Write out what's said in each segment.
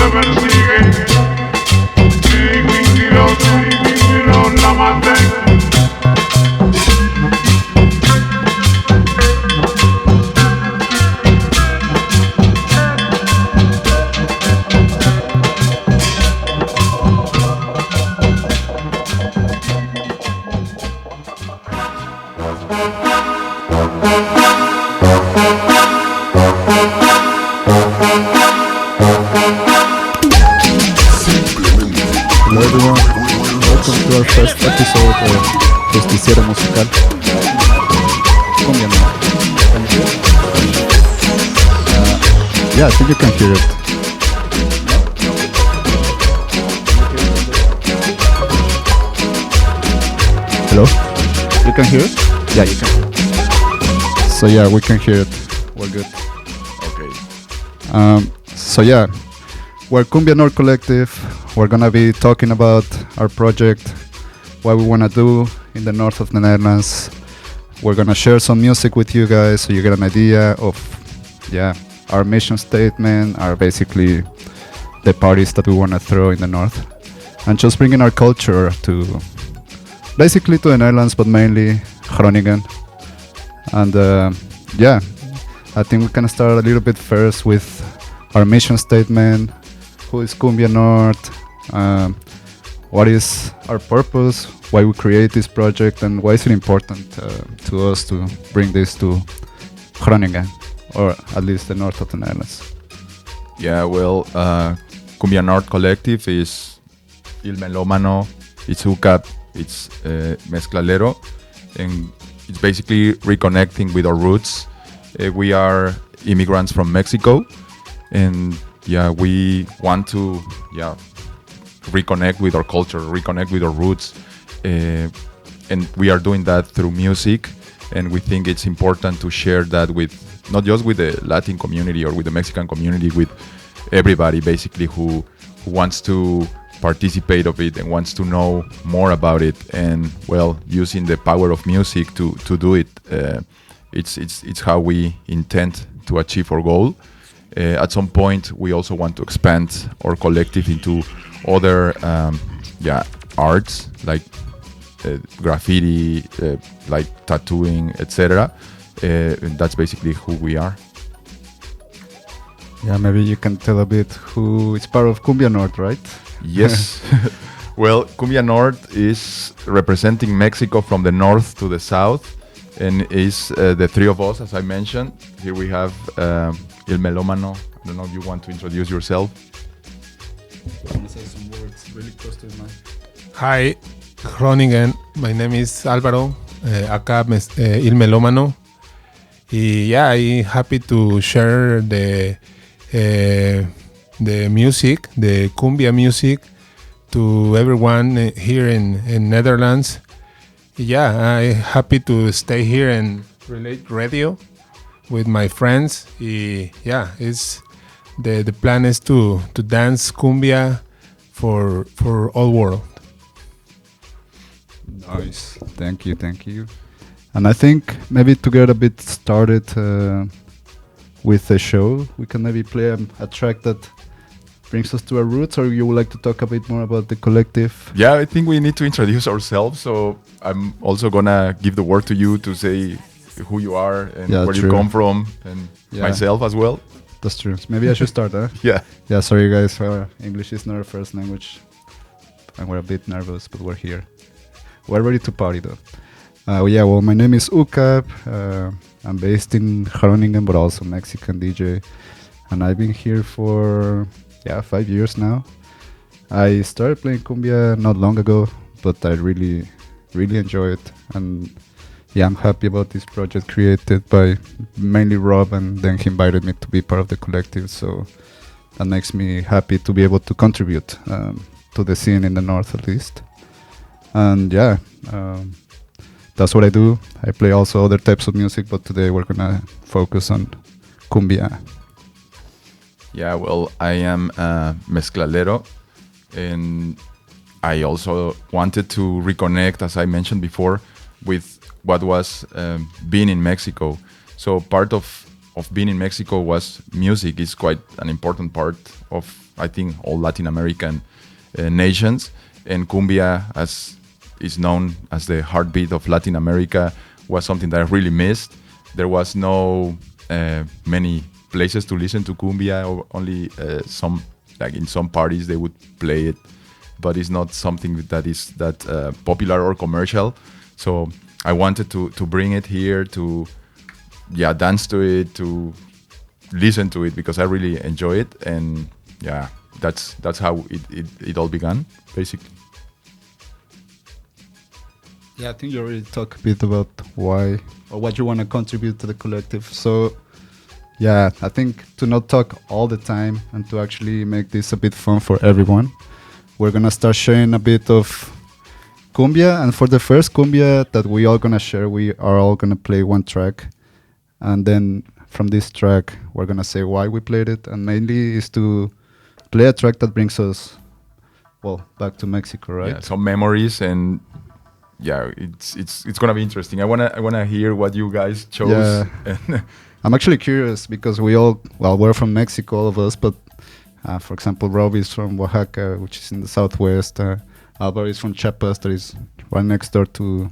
te persigue. Sí, la mantengo. Hello everyone, welcome to our first episode of Justiciero Musical. Cumbia now. Can you hear it? Yeah, I think you can hear it. Hello? You can hear it? Yeah, you can. So yeah, we can hear it. We're good. Okay. So yeah, we're Cumbia Noord Collective. We're gonna be talking about our project, what we wanna do in the north of the Netherlands. We're gonna share some music with you guys so you get an idea of, our mission statement, our basically the parties that we wanna throw in the north, and just bringing our culture to basically to the Netherlands, but mainly Groningen. And I think we can start a little bit first with our mission statement. Who is Cumbia Noord? What is our purpose? Why we create this project, and why is it important to us to bring this to Groningen, or at least the north of the Netherlands? Yeah, well, Cumbia Noord Collective is Melomano, it's Ukab, it's Mezclalero, and it's basically reconnecting with our roots. We are immigrants from Mexico, and we want to reconnect with our culture, reconnect with our roots, and we are doing that through music. And we think it's important to share that with not just with the Latin community or with the Mexican community, with everybody basically who wants to participate of it and wants to know more about it. And well, using the power of music to do it, it's how we intend to achieve our goal. At some point, we also want to expand our collective into other arts like graffiti, like tattooing, etc. And that's basically who we are. Yeah, maybe you can tell a bit who is part of Cumbia Noord, right? Yes. Well, Cumbia Noord is representing Mexico from the north to the south, and is the three of us, as I mentioned. Here we have El Melomano. I don't know if you want to introduce yourself. I'm gonna say some words really close to the mic. Hi, Groningen. My name is Álvaro. Acá El Melomano. Y I'm happy to share the music, the cumbia music, to everyone here in Netherlands. I'm happy to stay here and relate radio with my friends. It's the plan is to dance cumbia for all world. Nice, thank you. And I think maybe to get a bit started with the show, we can maybe play a track that brings us to our roots, or you would like to talk a bit more about the collective? Yeah, I think we need to introduce ourselves, so I'm also gonna give the word to you to say who you are and where you come from, and myself as well. That's true. Maybe I should start, huh? Yeah, sorry guys, English is not our first language, and we're a bit nervous, but we're here. We're ready to party though. Well, my name is Ukab. I'm based in Groningen, but also Mexican DJ, and I've been here for 5 years now. I started playing cumbia not long ago, but I really enjoy it, and I'm happy about this project created by mainly Rob, and then he invited me to be part of the collective, so that makes me happy to be able to contribute to the scene in the north at least. And that's what I do. I play also other types of music, but today we're gonna focus on cumbia. Yeah, well, I am Mezclalero, and I also wanted to reconnect, as I mentioned before, with what was being in Mexico. So part of of being in Mexico was music is quite an important part of, I think, all Latin American nations. And cumbia, as is known as the heartbeat of Latin America, was something that I really missed. There was no many places to listen to cumbia, or only some, like in some parties they would play it, but it's not something that is that popular or commercial. So I wanted to bring it here, to dance to it, to listen to it, because I really enjoy it. And yeah, that's how it all began, basically. Yeah, I think you already talked a bit about why or what you want to contribute to the collective. So, yeah, I think to not talk all the time and to actually make this a bit fun for everyone, we're going to start sharing a bit of cumbia. And for the first cumbia that we all going to share, we are all going to play one track. And then from this track, we're going to say why we played it. And mainly is to play a track that brings us, well, back to Mexico, right? Yeah, some memories. And yeah, it's gonna be interesting. I wanna hear what you guys chose. Yeah. I'm actually curious because we're from Mexico, all of us, but for example, Rob is from Oaxaca, which is in the southwest. Alvaro is from Chiapas, that is right next door to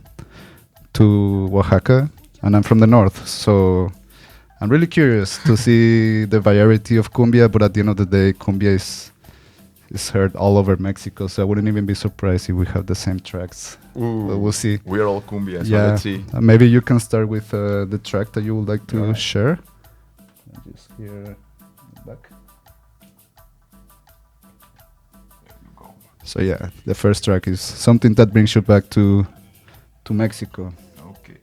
Oaxaca, and I'm from the north. So I'm really curious to see the variety of cumbia, but at the end of the day, cumbia is heard all over Mexico, so I wouldn't even be surprised if we have the same tracks. But we'll see. We're all cumbia, so Yeah, let's see. Maybe you can start with the track that you would like to share. Just here back. So yeah, the first track is something that brings you back to Mexico. Okay.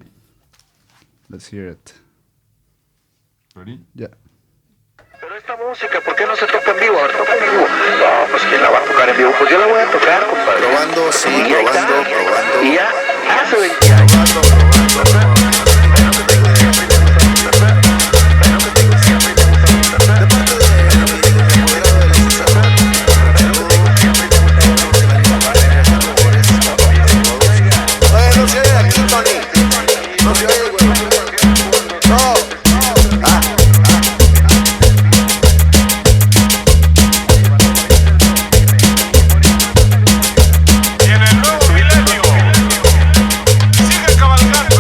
Let's hear it. Ready? Yeah. Pero esta música, ¿por qué no se toca en vivo? A ver, toca en vivo. No, pues ¿quién la va a tocar en vivo? Pues yo la voy a tocar, compadre. Probando, sí, Y ahí está. probando. Y ya hace 20 años. Oye, no se oye aquí, Tony. No se oye, güey. No. Y en el nuevo milenio sigue cabalgando.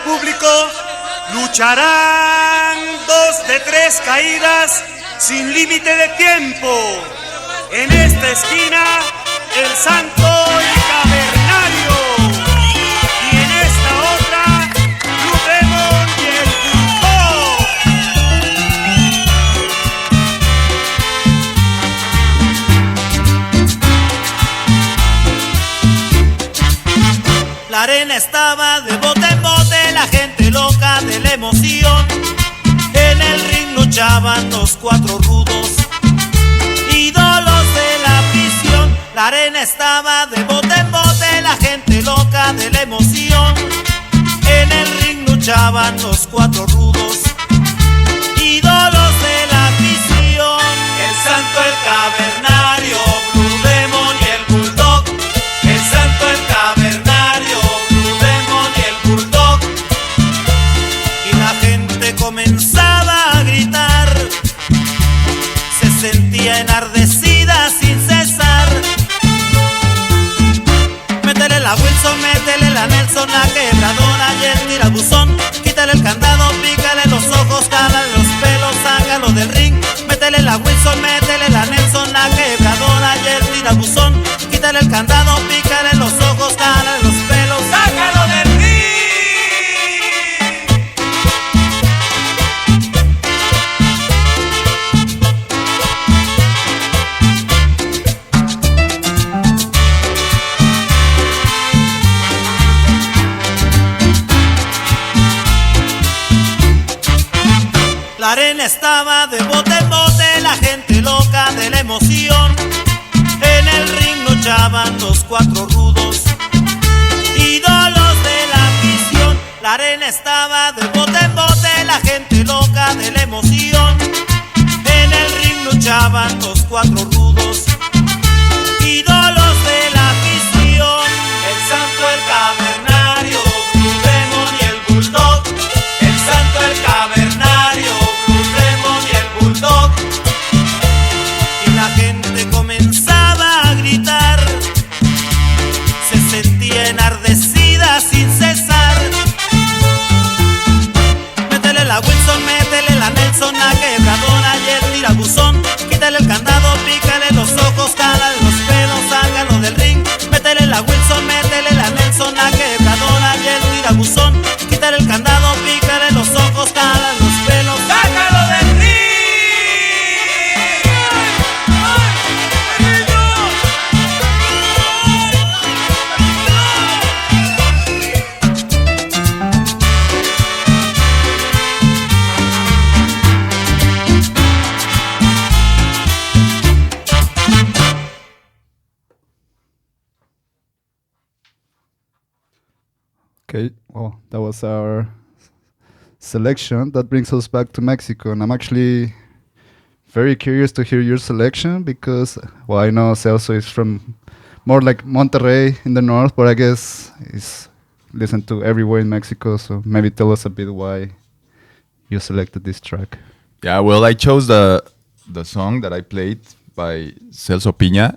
público lucharán 2 de 3 caídas sin límite de tiempo. En esta esquina, el Santo y Cavernario. Y en esta otra, Blue Demon y el Bulldog. La arena estaba de bote en bote, la gente loca de la emoción. En el ring luchaban los 4 rudos, ídolos de la prisión. La arena estaba de bote en bote, la gente loca de la emoción. En el ring luchaban los 4 rudos, ídolos de la prisión. El Santo, el Cavernario, Blue Demon y el Bulldog. El Santo, el Cavernario, Blue Demon y el Bulldog. Y la gente comenzaba a gritar, se sentía enardecida sin cesar. Métele la Wilson, métele la Nelson, la quebradora y el tirabuzón. Quítale el candado, pícale los ojos, cálale los pelos, sácalo del ring. Métele la Wilson, métele la Nelson, la quebradora y el tirabuzón. Quítale el candado, pícale los ojos, cálale los pelos, sácalo del ring. La arena estaba de bote en bote, la gente loca de la emoción. En el ring luchaban los 4 rudos, ídolos de la prisión. La arena estaba de bote en bote, la gente loca de la emoción. En el ring luchaban los 4 rudos, ídolos de la prisión. El Santo, el Cavernario, Blue Demon y el Bulldog. El Santo, el Cavernario, Blue Demon y el Bulldog. Y la gente comenzaba a gritar, se sentía enardecida sin cesar. Métele la Wilson, métele la Nelson, la quebradora y el tirabuzón. Quítale el candado, pícale los ojos, cálale los pelos, sácalo del ring. Métele la Wilson, métele la Nelson, la quebradora y el tirabuzón. Quítale el candado, pícale los ojos, cálale los pelos, sácalo del ring. Okay, well, that was our selection. That brings us back to Mexico, and I'm actually very curious to hear your selection because, well, I know Celso is from more like Monterrey in the north, but I guess he's listened to everywhere in Mexico, so maybe tell us a bit why you selected this track. Yeah, well, I chose the song that I played by Celso Piña.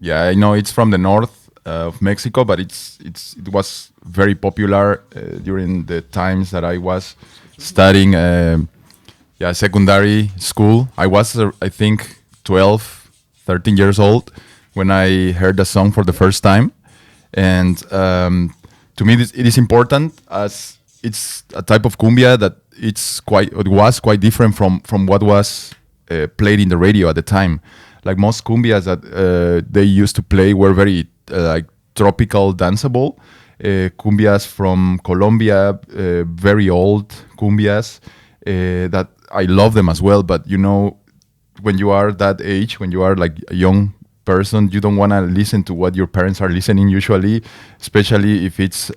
Yeah, I know it's from the north of Mexico, but it was very popular during the times that I was studying secondary school. I was I think 12, 13 years old when I heard the song for the first time, and to me it is important as it's a type of cumbia that it was quite different from what was played in the radio at the time. Like most cumbias that they used to play were very like tropical, danceable. Cumbias from Colombia, very old cumbias that I love them as well. But you know, when you are that age, when you are like a young person, you don't want to listen to what your parents are listening usually, especially if it's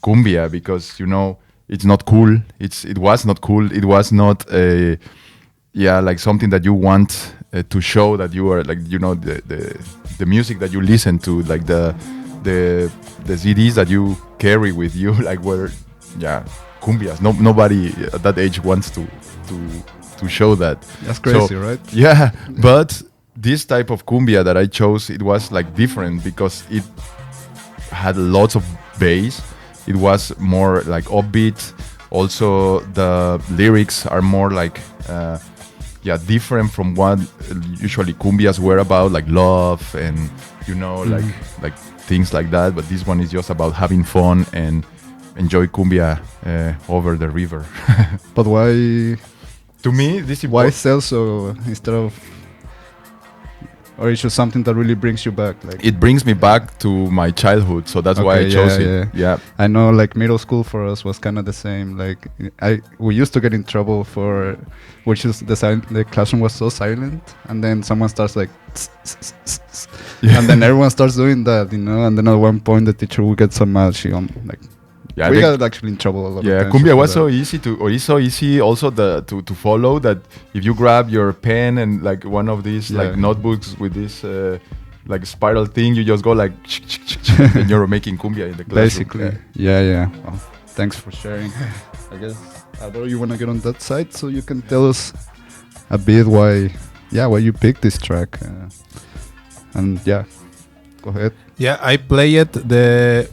cumbia, because you know it's not cool. It was not cool. It was not like something that you want to show that you are like, you know, the music that you listen to, like the CDs that you carry with you, like where cumbias. Nobody at that age wants to show that. That's crazy, right? Yeah, but this type of cumbia that I chose, it was like different because it had lots of bass. it was more like upbeat. Also, the lyrics are more like different from what usually cumbias were about, like love and like things like that. But this one is just about having fun and enjoy cumbia over the river. But why? To me, this is Why salsa instead of? Or it's just something that really brings you back. Like it brings me back to my childhood, so that's why I chose it. Yeah. I know, like middle school for us was kind of the same. Like we used to get in trouble for, which is the classroom was so silent, and then someone starts like, and then everyone starts doing that, and then at one point the teacher will get so mad. We got actually in trouble a lot. Yeah, cumbia was so easy it's so easy also to follow that if you grab your pen and like one of these like notebooks with this like spiral thing, you just go like and you're making cumbia in the classroom. Basically, yeah. Well, thanks for sharing. I guess Adoro, you want to get on that side so you can tell us a bit why you picked this track, and go ahead. Yeah, I played the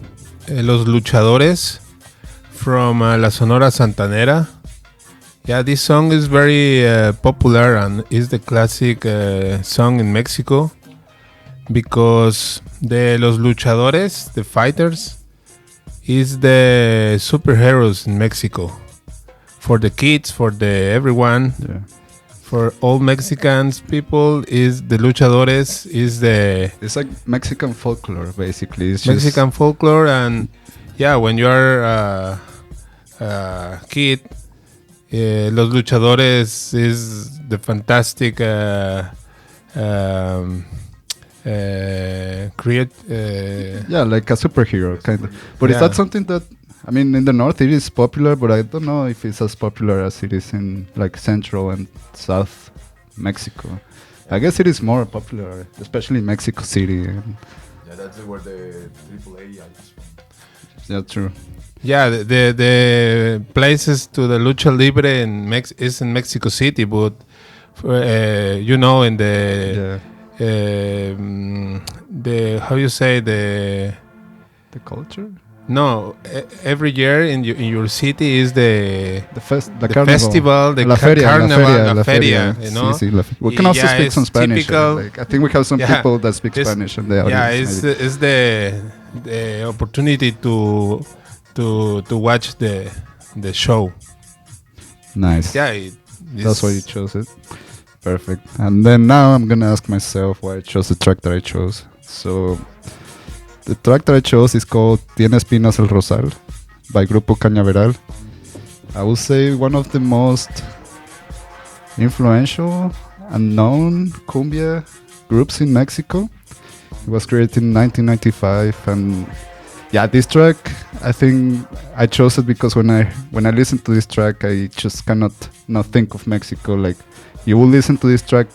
Los Luchadores from La Sonora Santanera. Yeah, this song is very popular and is the classic song in Mexico because the Los Luchadores, the fighters, is the superheroes in Mexico. For the kids, for everyone, for all Mexicans people, is the luchadores is the... It's like Mexican folklore, basically. It's Mexican folklore, and when you are a kid, Los Luchadores is the fantastic like a superhero, kind of. But is that something that... I mean, in the north it is popular, but I don't know if it's as popular as it is in like central and south Mexico. I guess it is more popular, especially in Mexico City. Yeah, that's where the AAA is from. Yeah, true. Yeah, the places to the lucha libre is in Mexico City, but in the how you say the culture. No, every year in your city is the festival, the carnival, la feria, we can also speak some Spanish. I think we have some people that speak Spanish in the audience. Yeah, it's the opportunity to watch the show. Nice. Yeah, that's why you chose it. Perfect. And then now I'm gonna ask myself why I chose the track that I chose. So the track that I chose is called Tiene Espinas el Rosal by Grupo Cañaveral. I would say one of the most influential and known cumbia groups in Mexico. It was created in 1995, and this track, I think I chose it because when I listen to this track, I just cannot not think of Mexico. Like, you will listen to this track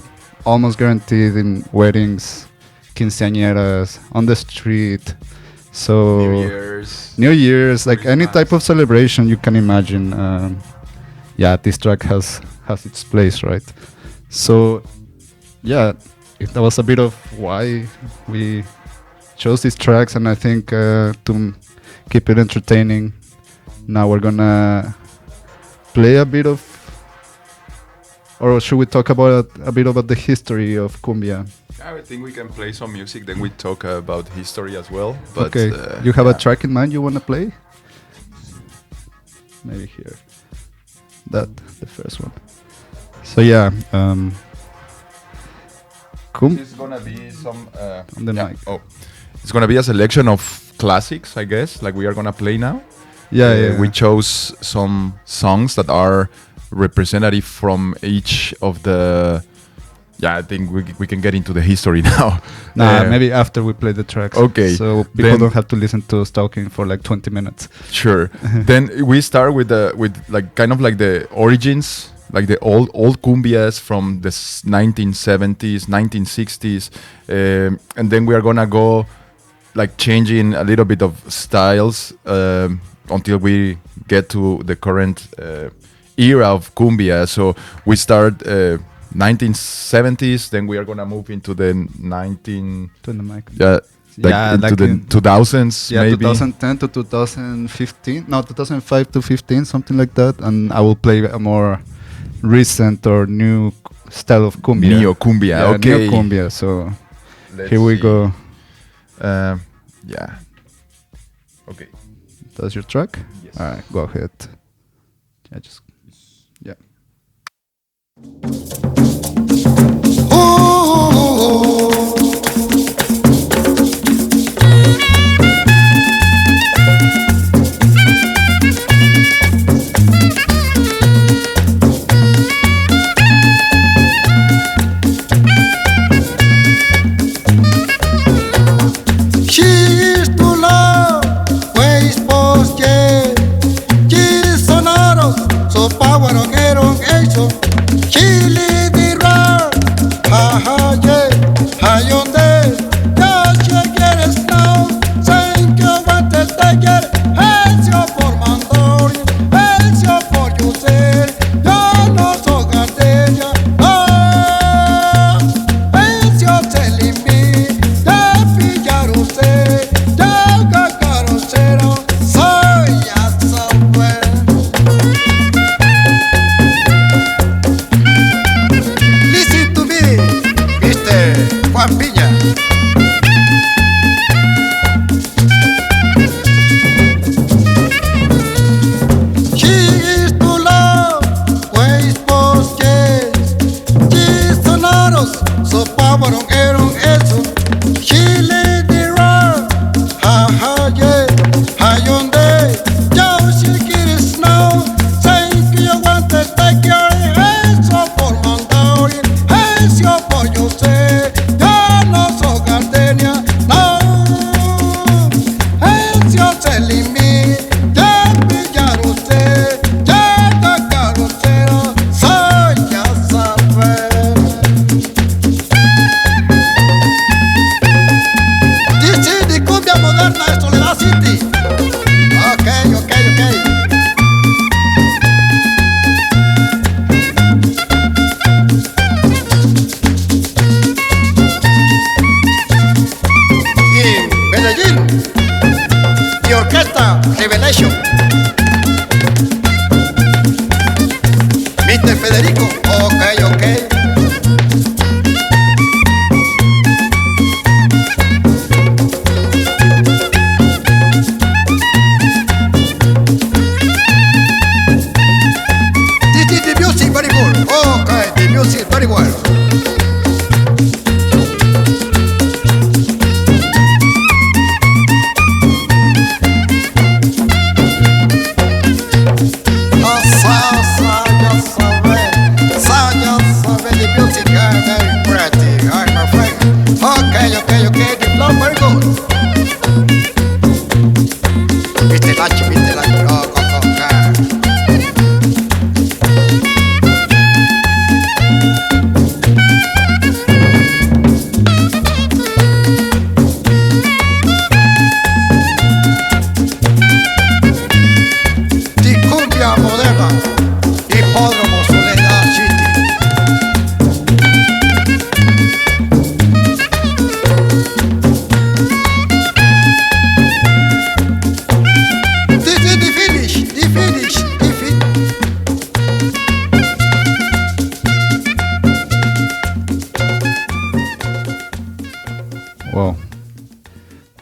almost guaranteed in weddings, quinceañeras, on the street. So New Year's, like any type of celebration you can imagine. This track has its place, right? So that was a bit of why we chose these tracks, and I think to keep it entertaining, now we're gonna play a bit of, or should we talk about a bit about the history of cumbia? I think we can play some music, then we talk about history as well. But, okay, you have a track in mind you want to play? Maybe here. The first one. So it's gonna be some on the mic. It's gonna be a selection of classics, I guess, like we are gonna play now. We chose some songs that are representative from each of the... I think we can get into the history now. Maybe after we play the tracks. Okay. So people don't have to listen to us talking for like 20 minutes. Sure. Then we start with like kind of like the origins, like the old cumbias from the 1970s, 1960s, and then we are gonna go like changing a little bit of styles until we get to the current era of cumbia. So we start 1970s, then we are gonna move into the like Yeah, into like the in- 2000s, Yeah, maybe. 2010 to 2015. No, 2005 to 15, something like that. And I will play a more recent or new style of cumbia. Neo cumbia, Yeah, okay. neo cumbia. So Let's here we see. go. Yeah. Okay. That's your track? Yes. All right, go ahead. Yeah, just yeah. She used to love ways post yeah. She's sonaros, so power on air on eso. She lead the rock, ha ha yeah, ha yonde. Ya she quieres now, saying que aguante te quiere. Eso por mandor, eso por yo ser. Yo no soy gardenia, no. Eso se limita, pillar usted. Yo cacarocero, soy ya saber. Listen to me, Mr. Juan Piña. She is to love, ways post yes. She sonaros, so power on air on eso. She lead the rock, ha ha yeah, ha yonde. Yo she quieres now, saying que yo aguante te quiere. Eso por mandar, eso por yo sé. Yo no soy gardenia, no. Eso se limita, pillar usted. Ya cacarocero, soy ya saber. This is the cumbia moderna de Soledad City. Okay, okay, okay. Y Medellín y Orquesta Revelation. Mr. Federico, okay, okay. This is the music very good. Okay, the music very well. The music very pretty. I'm afraid. Okay, okay, okay. The flow very good. Mr. Lachi, Mr. Lachi. Oh, go, go, go. The cumbia moderna, hipódromo Soledad City. This is the finish, the finish, the finish. Well,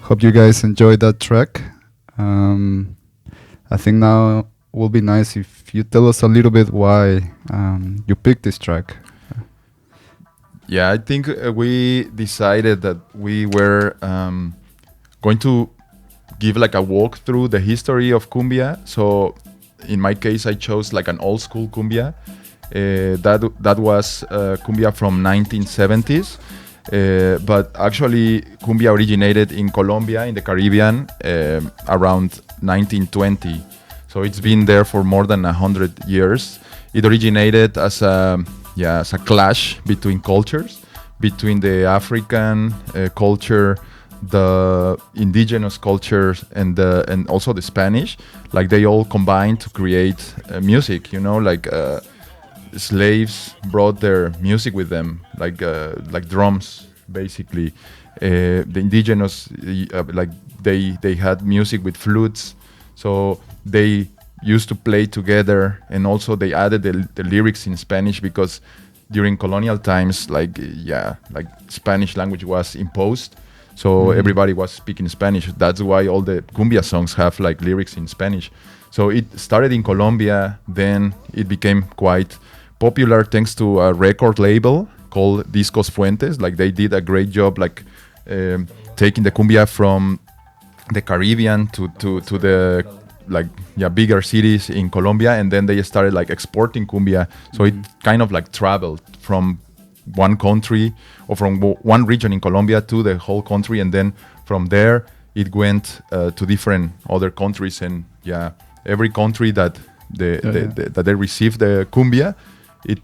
hope you guys enjoyed that track. I think now will be nice if you tell us a little bit why you picked this track. Yeah, I think we decided that we were going to give like a walk through the history of cumbia. So in my case, I chose like an old school cumbia. That was cumbia from 1970s. But actually, cumbia originated in Colombia, in the Caribbean, around 1920. So it's been there for more than 100 years. It originated as a clash between cultures, between the African culture, the indigenous cultures, and also the Spanish. Like they all combined to create music. You know, like slaves brought their music with them, like drums, basically. The indigenous, like they had music with flutes, so they used to play together, and also they added the lyrics in Spanish because during colonial times, like Spanish language was imposed, so everybody was speaking Spanish. That's why all the cumbia songs have like lyrics in Spanish. So it started in Colombia, then it became quite popular thanks to a record label called Discos Fuentes. Like they did a great job, like taking the cumbia from the Caribbean to the bigger cities in Colombia, and then they started like exporting cumbia. So it kind of like traveled from one country or from one region in Colombia to the whole country, and then from there it went to different other countries, and every country that that they received the cumbia, it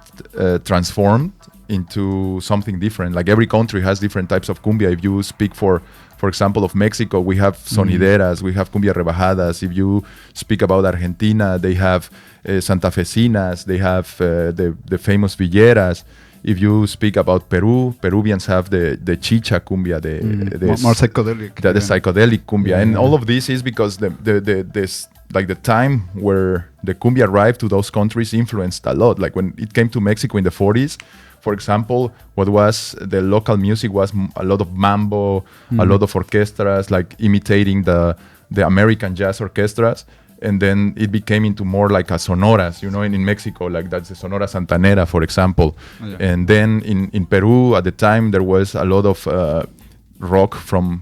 transformed into something different. Like every country has different types of cumbia. If you speak for example, of Mexico, we have sonideras, we have cumbia rebajadas. If you speak about Argentina, they have santafesinas, they have the famous villeras. If you speak about Peru, Peruvians have the chicha cumbia, the more psychedelic. The psychedelic cumbia, and all of this is because the time where the cumbia arrived to those countries influenced a lot. Like when it came to Mexico in the 40s, for example, what was the local music was a lot of mambo, a lot of orchestras, like imitating the American jazz orchestras. And then it became into more like a sonoras, in Mexico, like that's the Sonora Santanera, for example. Oh, yeah. And then in Peru, at the time, there was a lot of rock from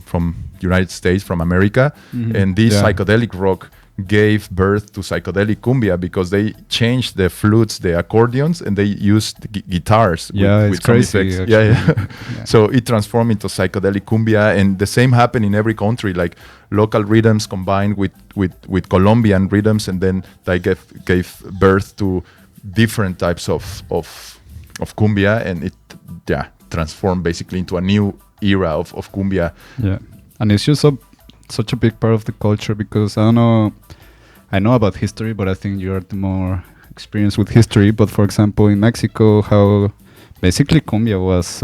United States, from America. And this psychedelic rock gave birth to psychedelic cumbia because they changed the flutes, the accordions, and they used guitars with some effects. Yeah. So it transformed into psychedelic cumbia, and the same happened in every country. Like local rhythms combined with Colombian rhythms, and then they gave birth to different types of cumbia, and it transformed basically into a new era of cumbia. Yeah, and it's just such a big part of the culture, because I know about history, but I think you're the more experienced with history. But for example, in Mexico, how basically cumbia was,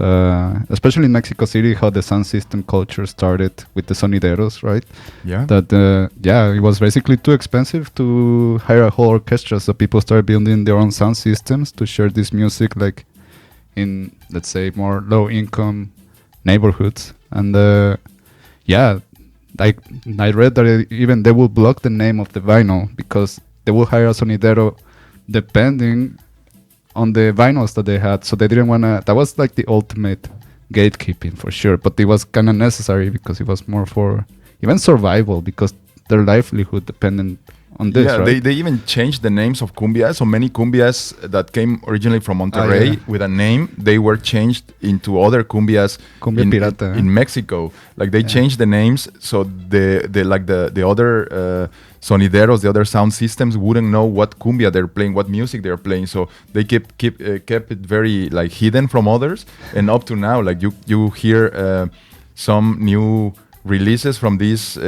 especially in Mexico City, how the sound system culture started with the sonideros, right? Yeah. That it was basically too expensive to hire a whole orchestra, so people started building their own sound systems to share this music, like in, let's say, more low-income neighborhoods. And I read that even they will block the name of the vinyl because they will hire a sonidero depending on the vinyls that they had. So they didn't want to. That was like the ultimate gatekeeping for sure. But it was kind of necessary because it was more for even survival, because their livelihood depended on this. Yeah, right? they even changed the names of cumbias. So many cumbias that came originally from Monterrey with a name, they were changed into other cumbias in Mexico. Like they changed the names so the other sonideros, the other sound systems wouldn't know what cumbia they're playing, what music they're playing. So they kept it very like hidden from others. And up to now, like you hear some new releases from these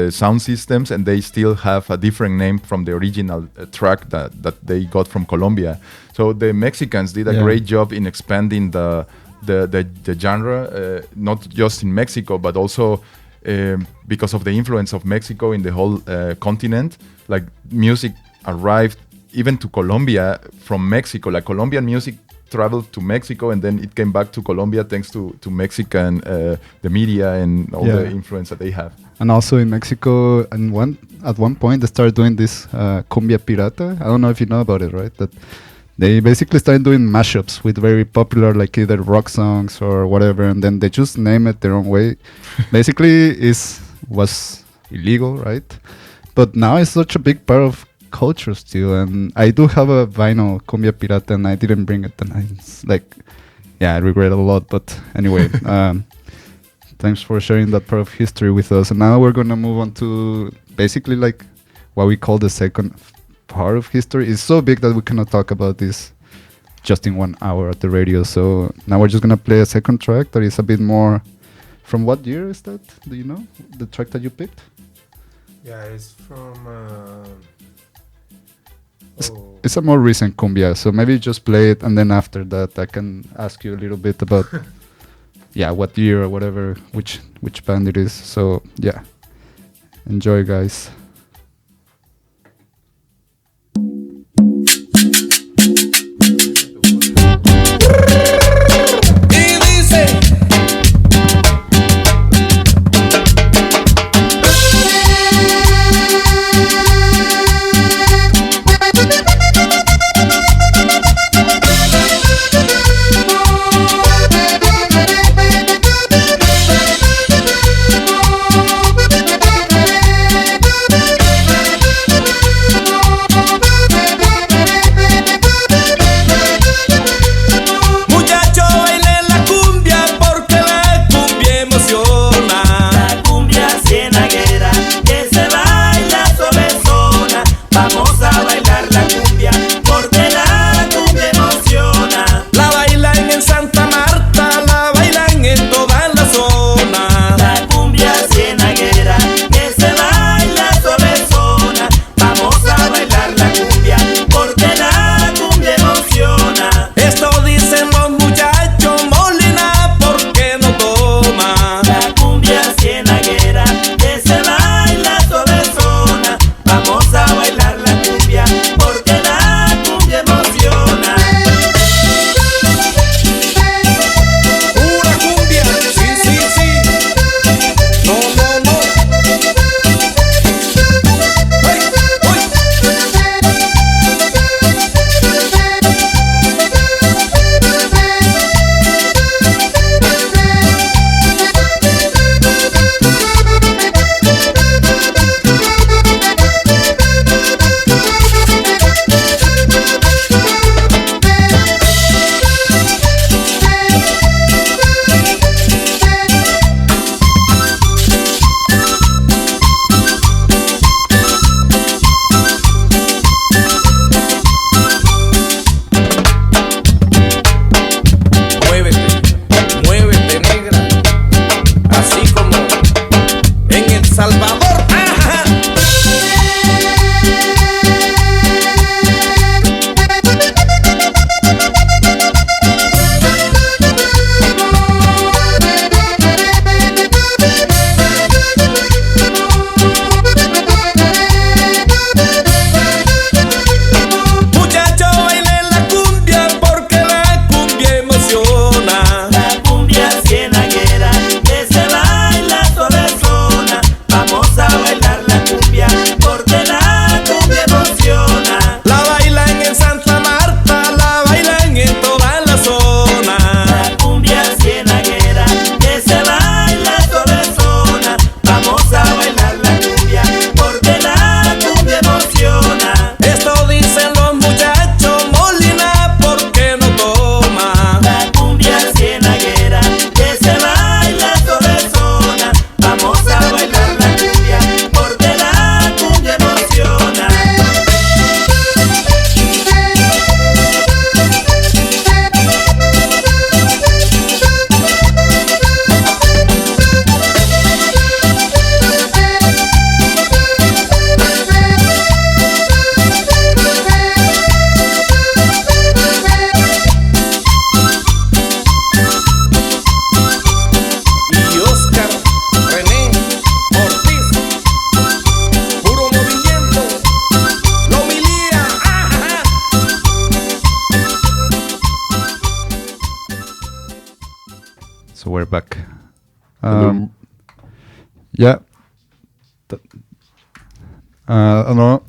sound systems, and they still have a different name from the original track that they got from Colombia. So the Mexicans did a great job in expanding the genre, not just in Mexico, but also because of the influence of Mexico in the whole continent. Like music arrived even to Colombia from Mexico. Like Colombian music traveled to Mexico, and then it came back to Colombia thanks to Mexican the media and all the influence that they have. And also in Mexico, at one point they started doing this cumbia pirata. I don't know if you know about it, right? That they basically started doing mashups with very popular, like either rock songs or whatever, and then they just name it their own way. Basically, was illegal, right? But now it's such a big part of culture still, and I do have a vinyl cumbia pirata, and I didn't bring it, and I regret it a lot. But anyway, thanks for sharing that part of history with us. And now we're gonna move on to basically like what we call the second part of history. It's so big that we cannot talk about this just in 1 hour at the radio. So now we're just gonna play a second track that is a bit more. From what year is that? Do you know the track that you picked? Yeah, it's from. It's a more recent cumbia, so maybe just play it, and then after that I can ask you a little bit about yeah, what year or whatever, which band it is. So yeah, enjoy, guys. So we're back. Yeah. I don't know.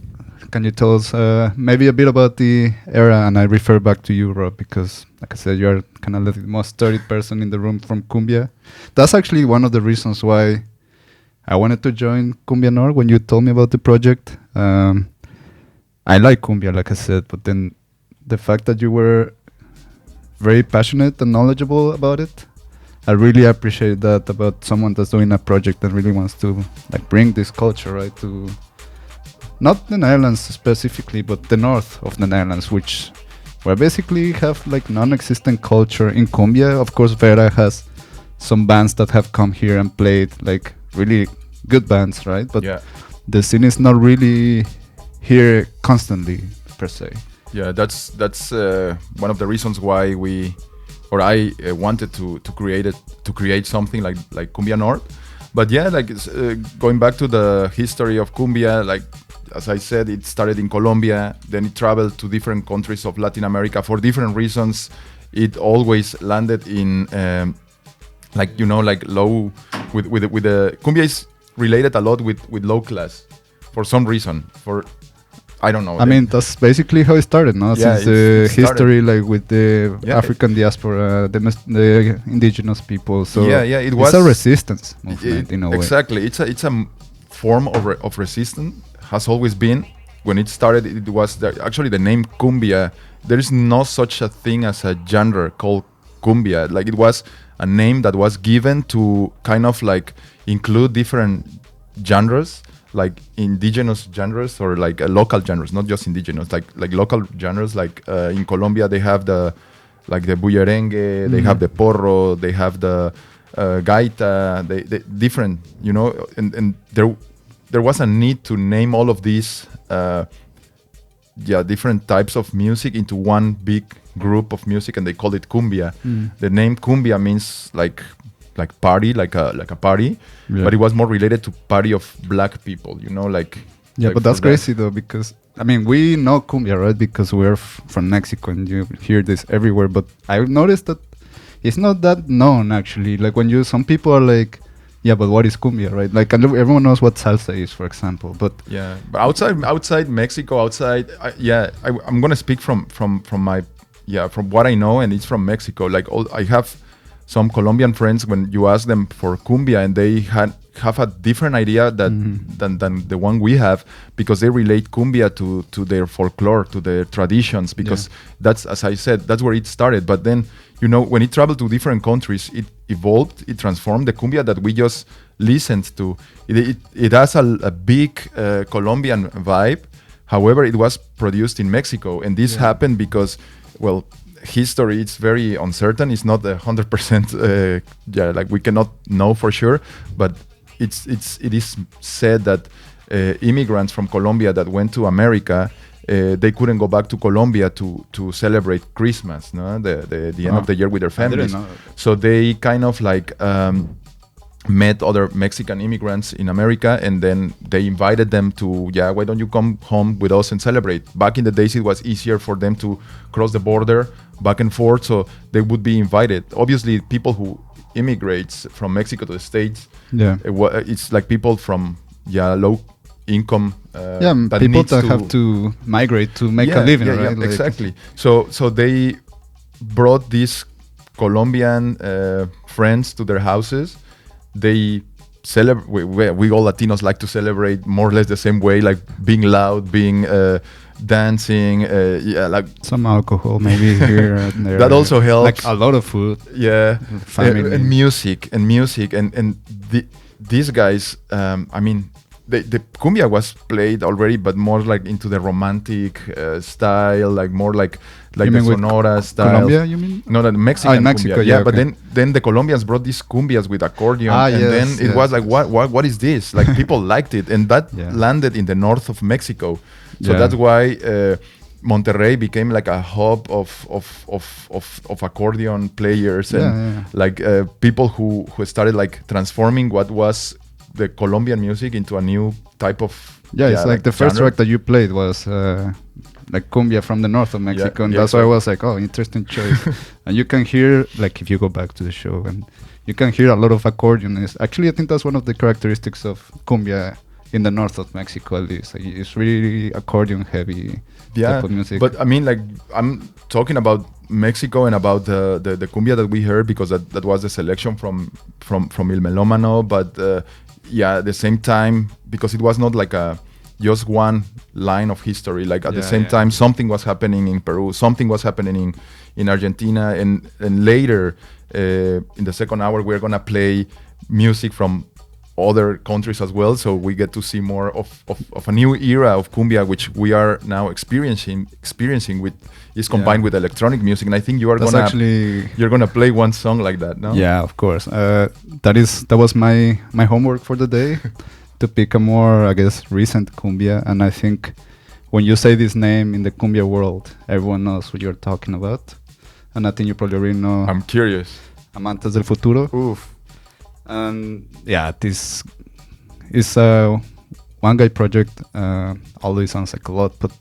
Can you tell us maybe a bit about the era? And I refer back to you, Rob, because, like I said, you're kind of the most studied person in the room from Cumbia. That's actually one of the reasons why I wanted to join Cumbia Noord when you told me about the project. I like Cumbia, like I said, but then the fact that you were very passionate and knowledgeable about it, I really appreciate that about someone that's doing a project that really wants to like bring this culture, right, to not the Netherlands specifically, but the north of the Netherlands, which where basically have like non-existent culture in Cumbia. Of course, Vera has some bands that have come here and played like really good bands, right? But yeah, the scene is not really here constantly per se. Yeah, that's one of the reasons why we or I wanted to create something like Cumbia Noord. But yeah, like going back to the history of cumbia, like as I said, it started in Colombia, then it traveled to different countries of Latin America for different reasons. It always landed in like low with the cumbia is related a lot with low class for some reason. For I don't know. I mean, that's basically how it started, no? Yeah, Since the it started. history, like with the Yeah, African diaspora, the indigenous people. So it was it's a resistance movement in a way. Exactly, it's a form of resistance. Has always been. When it started, it was actually the name cumbia. There is no such a thing as a genre called cumbia. Like it was a name that was given to kind of like include different genres, like indigenous genres or like local genres, not just indigenous, like local genres. Like in Colombia, they have the bullerengue, they have the porro, they have the gaita, they different, and there was a need to name all of these different types of music into one big group of music, and they called it cumbia. The name cumbia means like party, like a party, but it was more related to party of black people, like But that's crazy though, because I mean we know cumbia, right? Because we're from Mexico and you hear this everywhere. But I've noticed that it's not that known actually. Like when some people are like, yeah, but what is cumbia, right? Like everyone knows what salsa is, for example. But but outside Mexico, I'm gonna speak from my from what I know, and it's from Mexico. Like I have some Colombian friends. When you ask them for cumbia, and they have a different idea than the one we have, because they relate cumbia to their folklore, to their traditions, because that's, as I said, that's where it started. But then when it traveled to different countries, it evolved, it transformed. The cumbia that we just listened to, it has a big Colombian vibe. However, it was produced in Mexico, and this happened because, well, history, it's very uncertain. It's not 100%. Like we cannot know for sure, but it is said that immigrants from Colombia that went to America, they couldn't go back to Colombia to celebrate Christmas, no? The end of the year with their families. So they kind of like met other Mexican immigrants in America, and then they invited them to, why don't you come home with us and celebrate? Back in the days, it was easier for them to cross the border back and forth, so they would be invited. Obviously, people who immigrates from Mexico to the States, it's like people from low income, people that have to migrate to make a living, right? Like exactly. So they brought these Colombian friends to their houses. They celebrate. We all Latinos like to celebrate more or less the same way, like being loud, being dancing, like some alcohol maybe here and there. That also helps. Like a lot of food. And music and these guys. I mean, the cumbia was played already, but more like into the romantic style, like more like the Sonora style. Colombia, you mean? No, the Mexican in Mexico, cumbia. But okay. then the Colombians brought these cumbias with accordion, then it was like, what is this? Like people liked it, and that landed in the north of Mexico. So that's why Monterrey became like a hub of accordion players and like people who started like transforming what was the Colombian music into a new type of it's like the first genre. track that you played was like cumbia from the north of Mexico, and that's why I was like, oh, interesting choice. And you can hear, like, if you go back to the show, and you can hear a lot of accordion. Actually, I think that's one of the characteristics of cumbia in the north of Mexico, at least. Like, it's really accordion heavy type of music. But I mean, like, I'm talking about Mexico and about the cumbia that we heard, because that was the selection from Il Melomano. But at the same time, because it was not like just one line of history. Like at the same time, something was happening in Peru, something was happening in Argentina, and later in the second hour we're gonna play music from other countries as well. So we get to see more of a new era of cumbia, which we are now experiencing with is combined with electronic music. And I think you're gonna play one song like that, no? Yeah, of course. That was my homework for the day. To pick a more, I guess, recent cumbia. And I think when you say this name in the cumbia world, everyone knows what you're talking about. and I think you probably already know I'm curious. Amantes del Futuro. Oof. And yeah, this is a one guy project. Although it sounds like a lot, but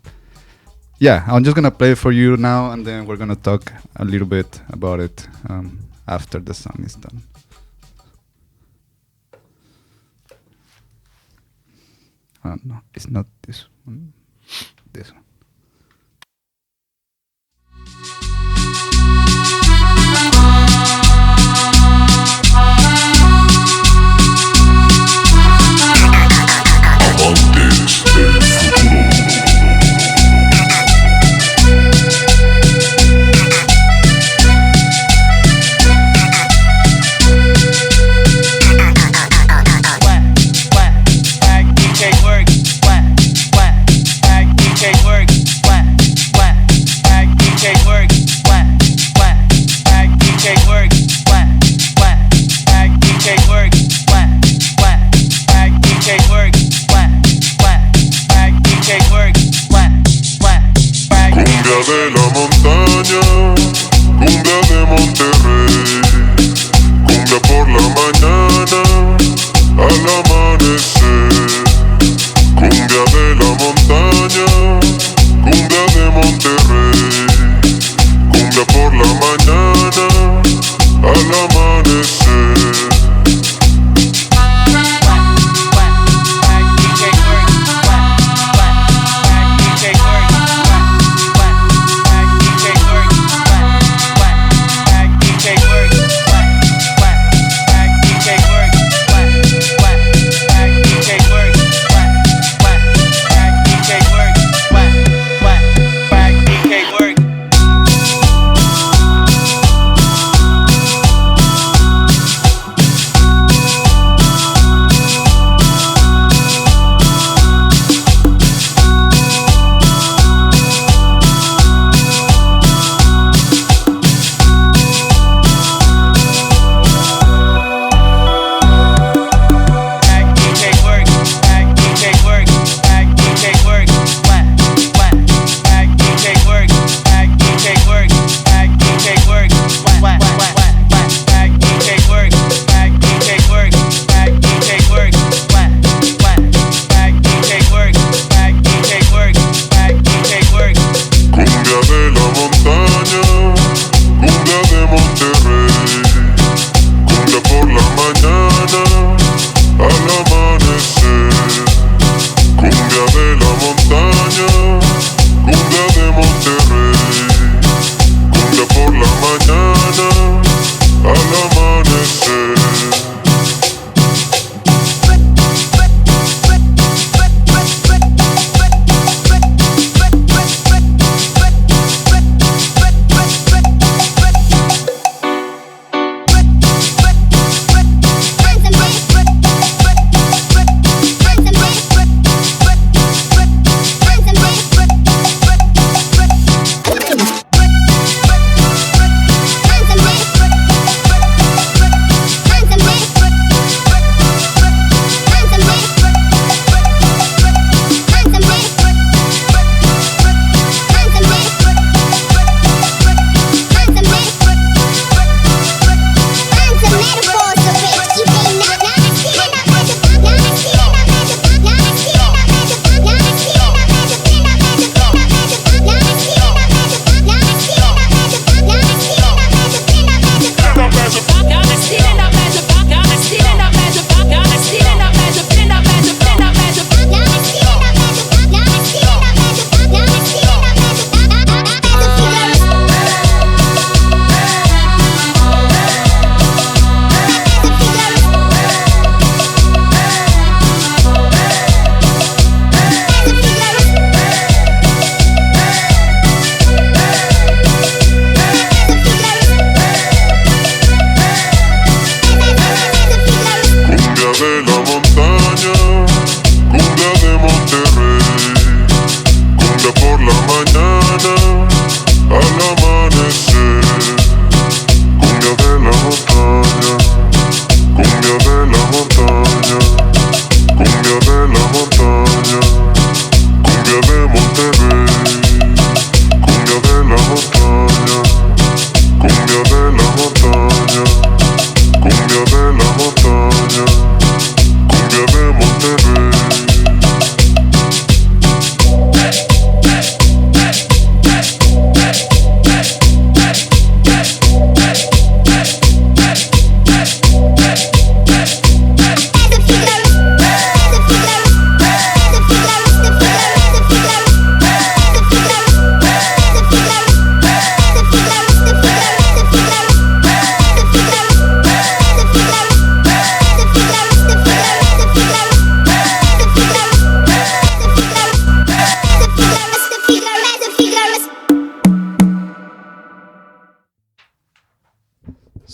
yeah, I'm just gonna play it for you now, and then we're gonna talk a little bit about it after the song is done. No, it's not this one. This one. De la montaña, cumbia de Monterrey, cumbia por la mañana, al amanecer, cumbia de la montaña, cumbia de Monterrey, cumbia por la mañana, al amanecer.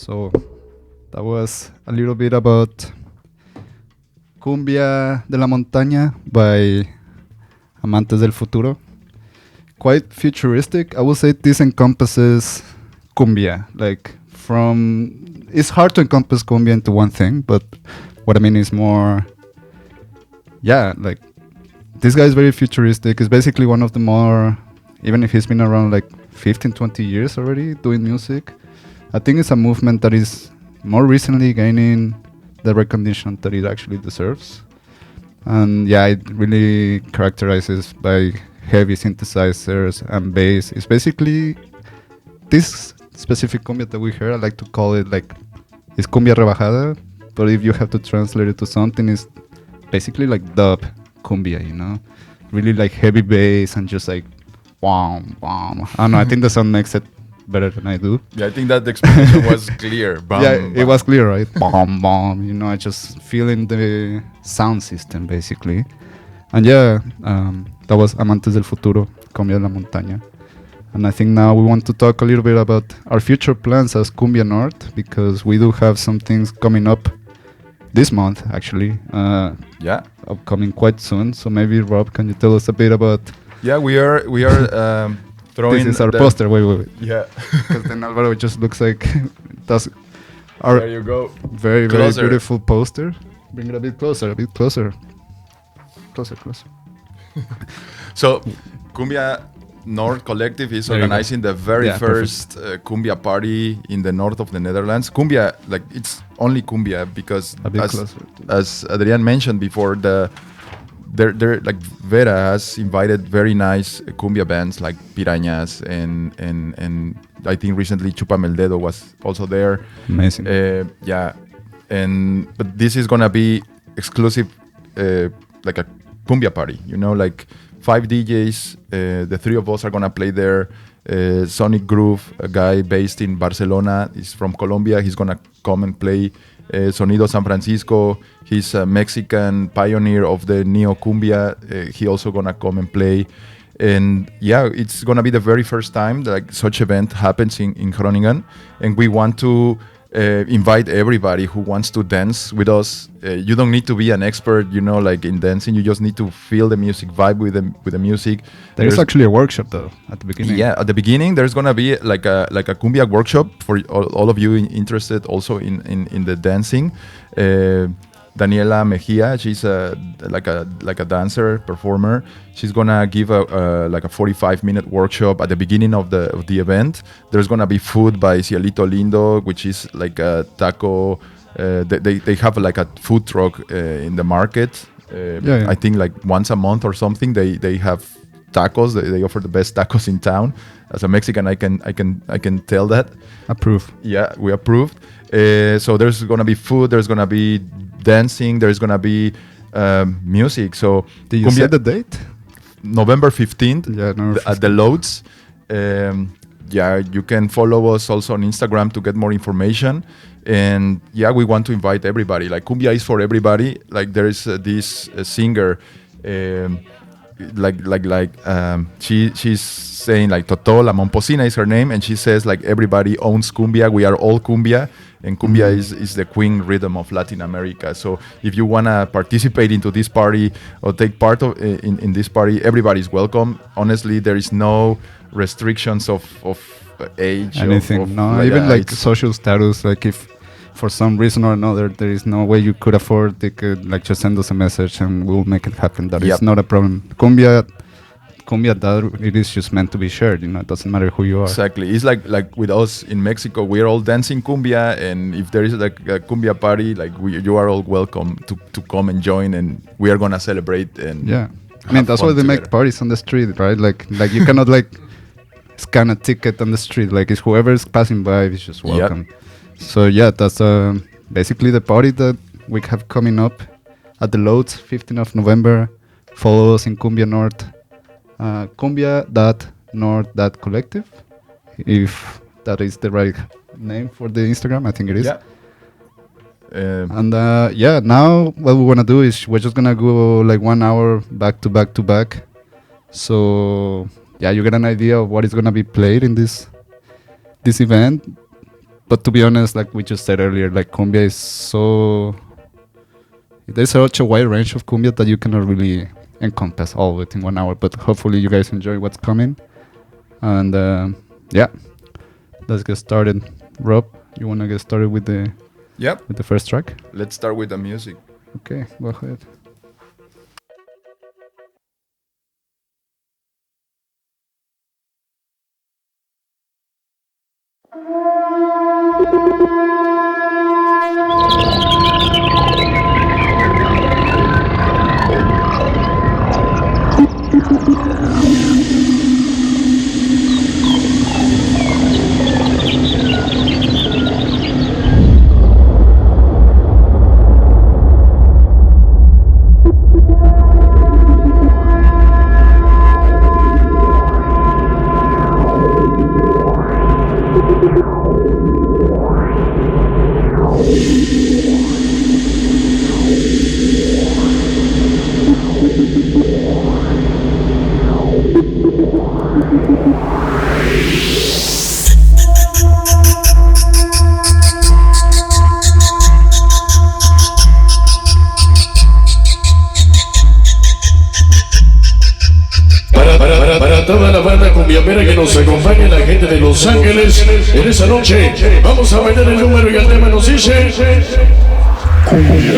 So that was a little bit about Cumbia de la Montaña by Amantes del Futuro. Quite futuristic. I would say this encompasses cumbia. Like it's hard to encompass cumbia into one thing, but what I mean is more, like this guy is very futuristic. He's basically one of the more, even if he's been around like 15, 20 years already doing music, I think it's a movement that is more recently gaining the recognition that it actually deserves. And it really characterizes by heavy synthesizers and bass. It's basically this specific cumbia that we heard. I like to call it like it's cumbia rebajada, but if you have to translate it to something, it's basically like dub cumbia, you know, really like heavy bass and just like wham wham. I don't know. I think the sound makes it better than I do. Yeah, I think that the explanation was clear. Bam, It was clear, right? Bam, bam. You know, I just feeling the sound system basically. And that was Amantes del Futuro, Cumbia de la Montaña. And I think now we want to talk a little bit about our future plans as Cumbia Noord, because we do have some things coming up this month, actually. Upcoming quite soon. So maybe Rob, can you tell us a bit about? Yeah, we are throwing. This is our poster. Wait. Yeah. Because then Alvaro just looks like that's there you go. Very beautiful poster. Bring it a bit closer. Closer. So, Cumbia Noord Collective is organizing the very first Cumbia party in the north of the Netherlands. Cumbia, like it's only Cumbia because, as Adrian mentioned before, they're like Vera has invited very nice cumbia bands like Pirañas and I think recently Chúpame el Dedo was also there. Amazing. But this is gonna be exclusive, like a cumbia party. You know, like 5 DJs. The 3 of us are gonna play there. Sonic Groove, a guy based in Barcelona, is from Colombia. He's gonna come and play. Sonido San Francisco, he's a Mexican pioneer of the neo cumbia. He also gonna come and play, and it's gonna be the very first time that like such event happens in Groningen, and we want to invite everybody who wants to dance with us. You don't need to be an expert, you know, like in dancing. You just need to feel the music, vibe with the music. There's actually a workop though at the beginning. Yeah, at the beginning there's gonna be like a cumbia workshop for all of you interested also in the dancing. Daniela Mejia, she's like a dancer performer. She's gonna give a 45-minute workshop at the beginning of the event. There's gonna be food by Cielito Lindo, which is like a taco. They have like a food truck in the market. I think like once a month or something. They have tacos. They offer the best tacos in town. As a Mexican, I can tell that. Approve. Yeah, we approved. So there's gonna be food. There's gonna be dancing. There's gonna be music. So did you set the date? November 15th. At the Loads. You can follow us also on Instagram to get more information. And we want to invite everybody. Like cumbia is for everybody. Like there is this singer. She's saying like Toto La Momposina is her name, and she says like everybody owns cumbia. We are all cumbia, and cumbia is the queen rhythm of Latin America. So if you wanna participate into this party or take part of in this party, everybody's welcome. Honestly, there is no restrictions of age, anything. Even like social status. Like if for some reason or another there is no way you could afford, they could like just send us a message and we'll make it happen. That is not a problem. Cumbia, it is just meant to be shared. You know, it doesn't matter who you are. Exactly. It's like with us in Mexico, we're all dancing cumbia, and if there is like a cumbia party, like you are all welcome to come and join, and we are gonna celebrate. And I mean that's why they make parties on the street, right? Like you cannot like scan a ticket on the street. Like it's whoever is passing by is just welcome. So that's basically the party that we have coming up at the Loads, 15th of November. Follow us in Cumbia Noord, cumbia.noord.collective, if that is the right name for the Instagram. I think it is. Now what we want to do is we're just gonna go like 1 hour back to back. So you get an idea of what is gonna be played in this event. But to be honest, like we just said earlier, like cumbia is there's such a wide range of cumbia that you cannot really encompass all of it in 1 hour. But hopefully you guys enjoy what's coming. And yeah, let's get started. Rob, you want to get started with the first track? Let's start with the music. Okay, go ahead. Para toda la banda cumbiambera que nos acompaña, la gente de Los Ángeles, en esa noche vamos a bailar el número y el tema nos dice Cumbia.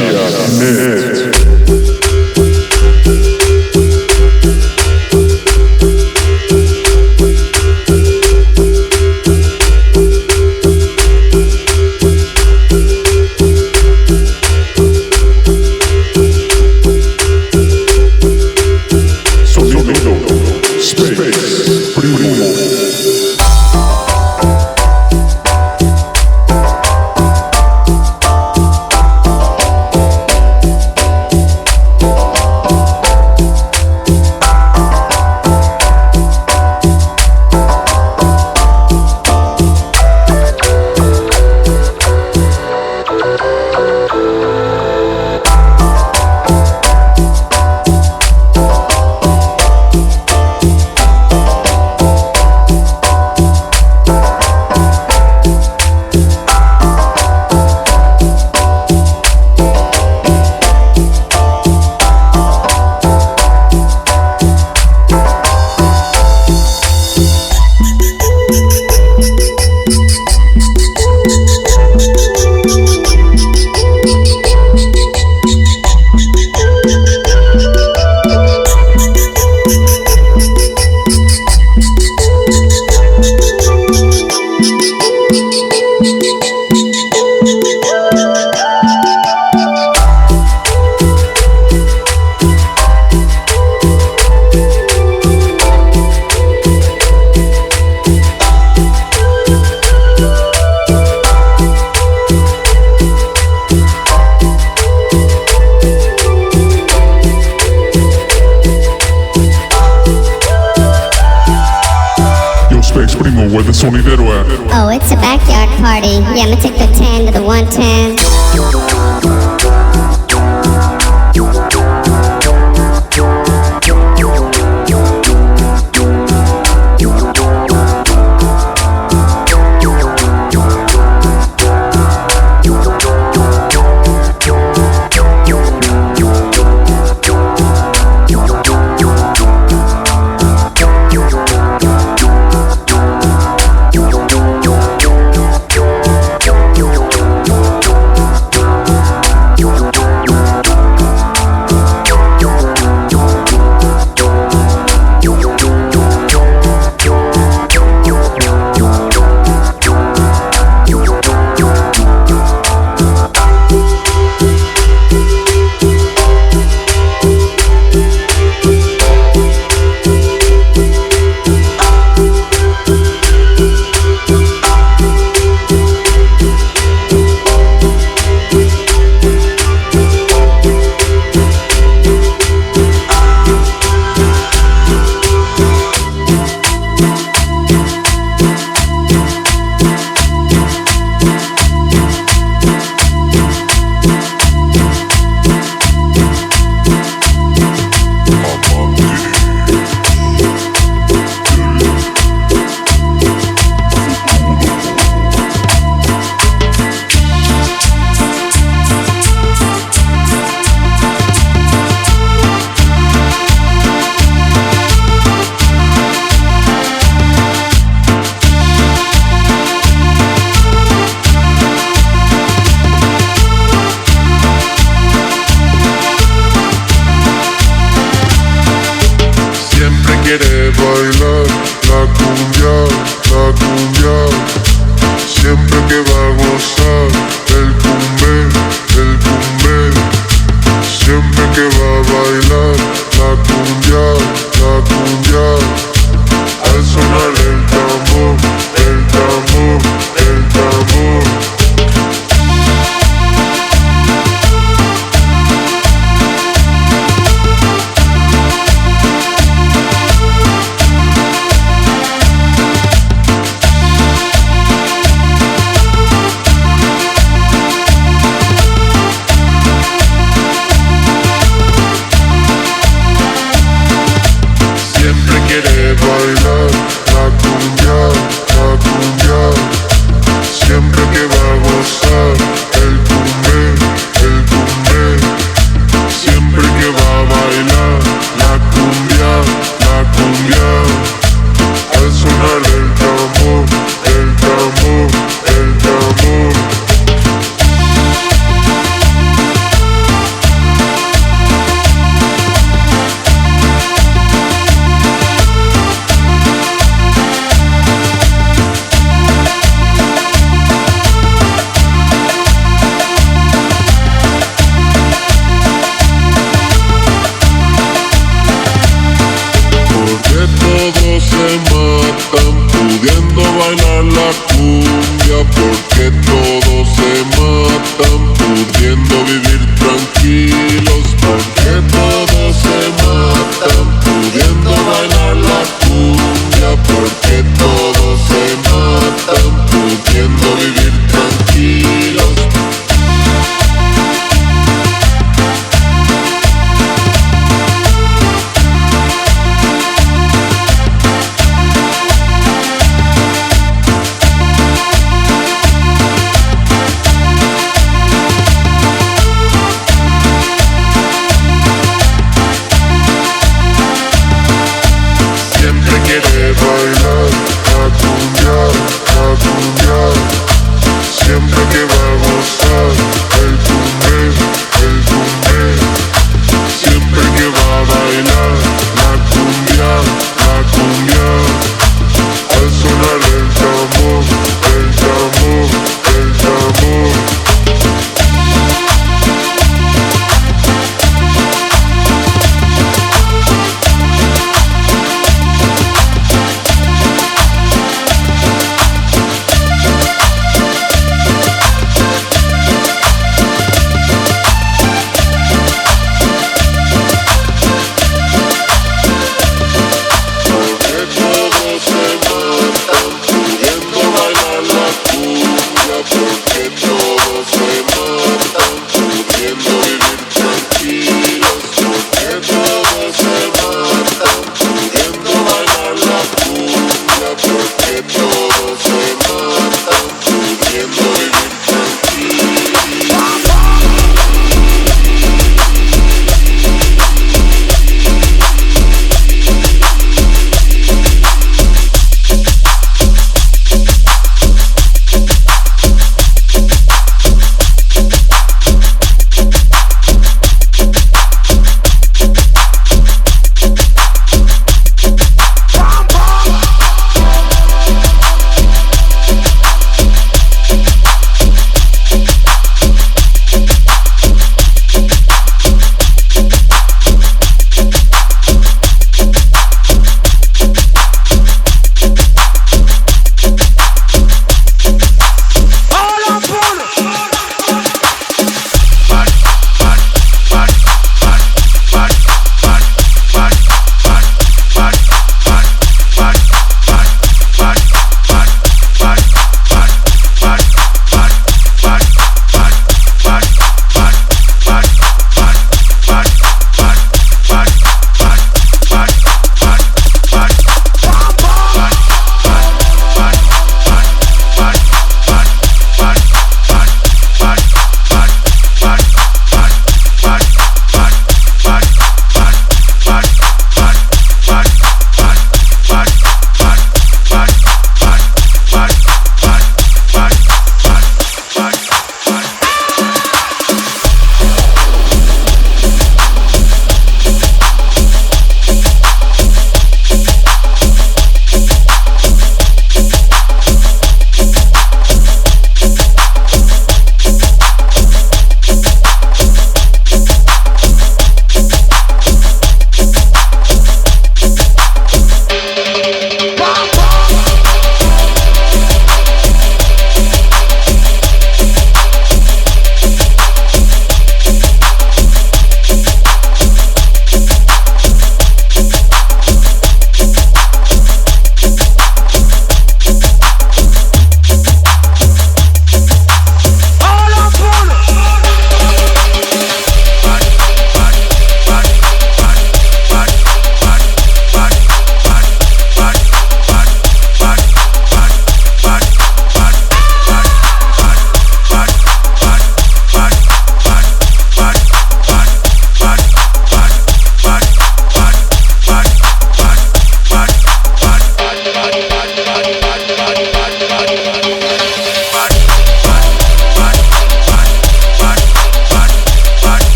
Where the sonidero at? Oh, it's a backyard party. Yeah, I'ma take the 10 to the 110. la cumbia, porque todos se matan pudiendo vivir tranquilos, porque todos se matan pudiendo bailar la cumbia, porque todos se matan pudiendo vivir tranquilos. Quiere bailar a cumbiar, siempre que va a gozar el cumbe, siempre que va a bailar la cumbia, al sonar el tambor, el tambor, el tambor.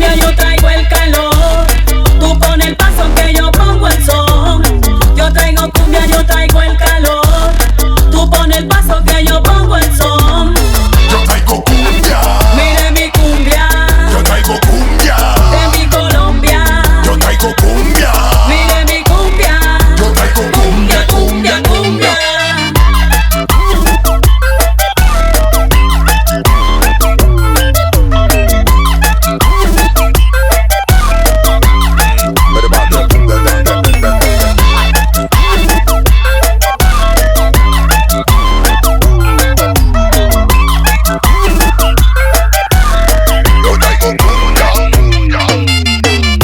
cumbia, yo traigo el calor. Tú pones el paso que yo pongo el son. Yo traigo cumbia, yo traigo el calor. Tú pones el paso que yo pongo el son. Yo traigo cumbia. Mire mi cumbia. Yo traigo cumbia. De mi Colombia. Yo traigo cumbia. Mire mi cumbia. Yo traigo cumbia, cumbia, cumbia.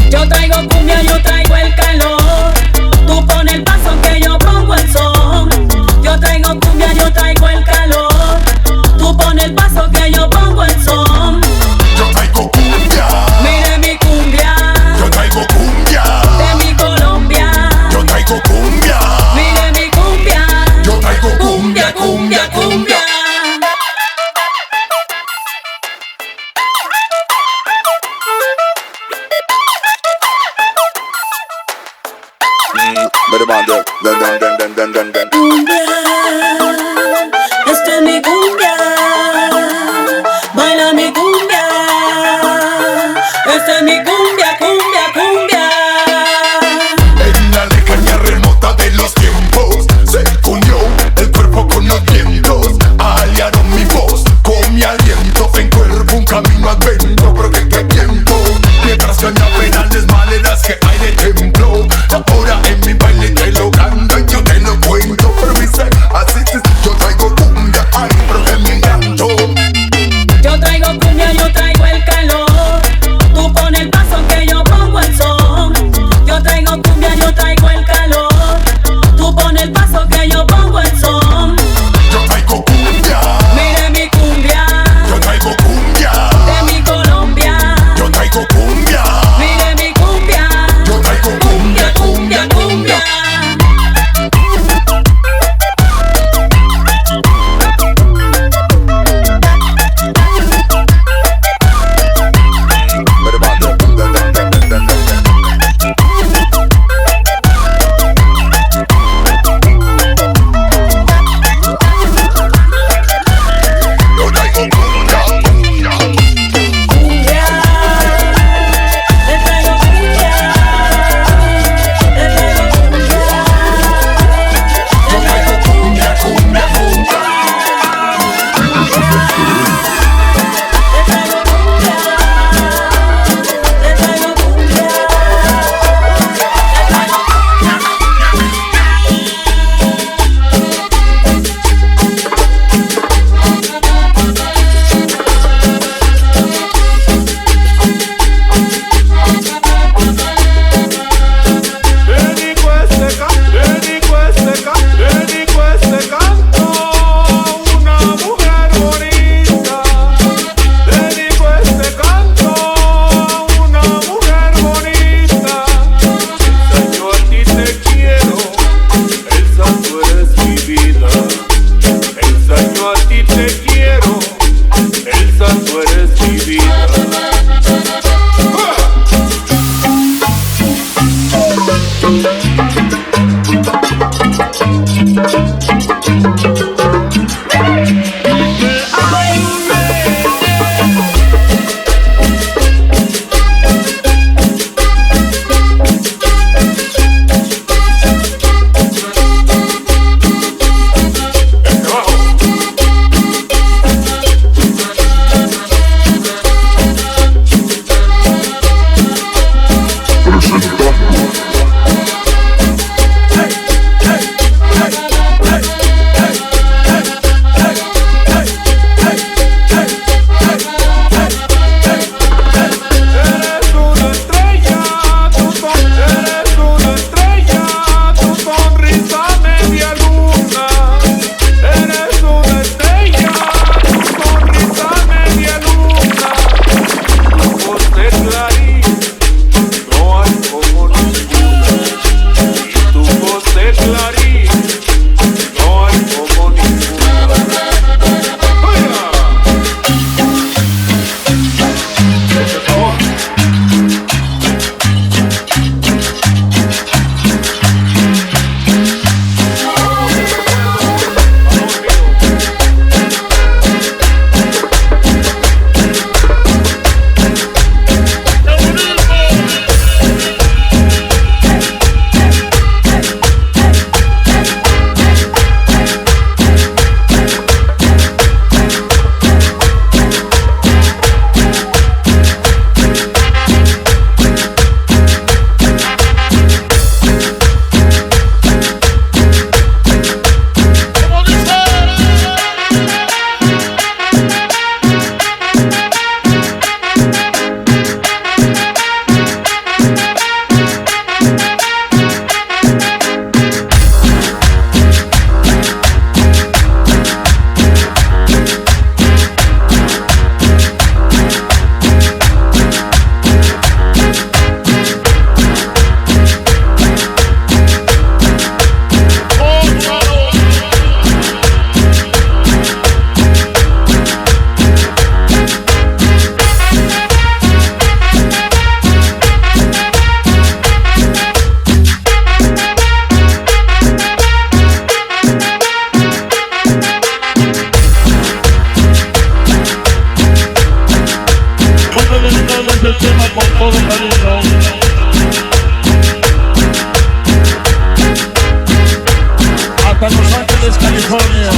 Yo traigo cumbia, yo traigo el calor. Tú pones el paso que yo pongo el son. Yo traigo cumbia, yo traigo el calor. Tú pones el paso que yo pongo el son. Yo traigo cumbia. Mire mi cumbia. Yo traigo cumbia. De mi Colombia. Yo traigo cumbia. Mire mi cumbia. Yo traigo cumbia, cumbia, cumbia. Cumbia, esta es mi cumbia. Baila mi cumbia. Esta es mi cumbia, cumbia, cumbia. En la lejanía remota de los tiempos se unió el cuerpo con los vientos. Aliaron mi voz con mi aliento. En cuerpo un camino advento, pero que tiempo. Mientras que pedales maneras que hay de templo. Ahora en mi baile te lo canto y yo te lo cuento. Pero dice así es, yo traigo cumbia, ay, pero que me encanto. Yo traigo cumbia, yo traigo el calor. Tú pones el paso que yo pongo el son. Yo traigo cumbia, yo traigo el calor. Tú pones el paso que yo pongo el son. Yo traigo cumbia. Mire mi cumbia. Yo traigo cumbia. De mi Colombia. Yo traigo cumbia. Mire hasta Los Ángeles, California.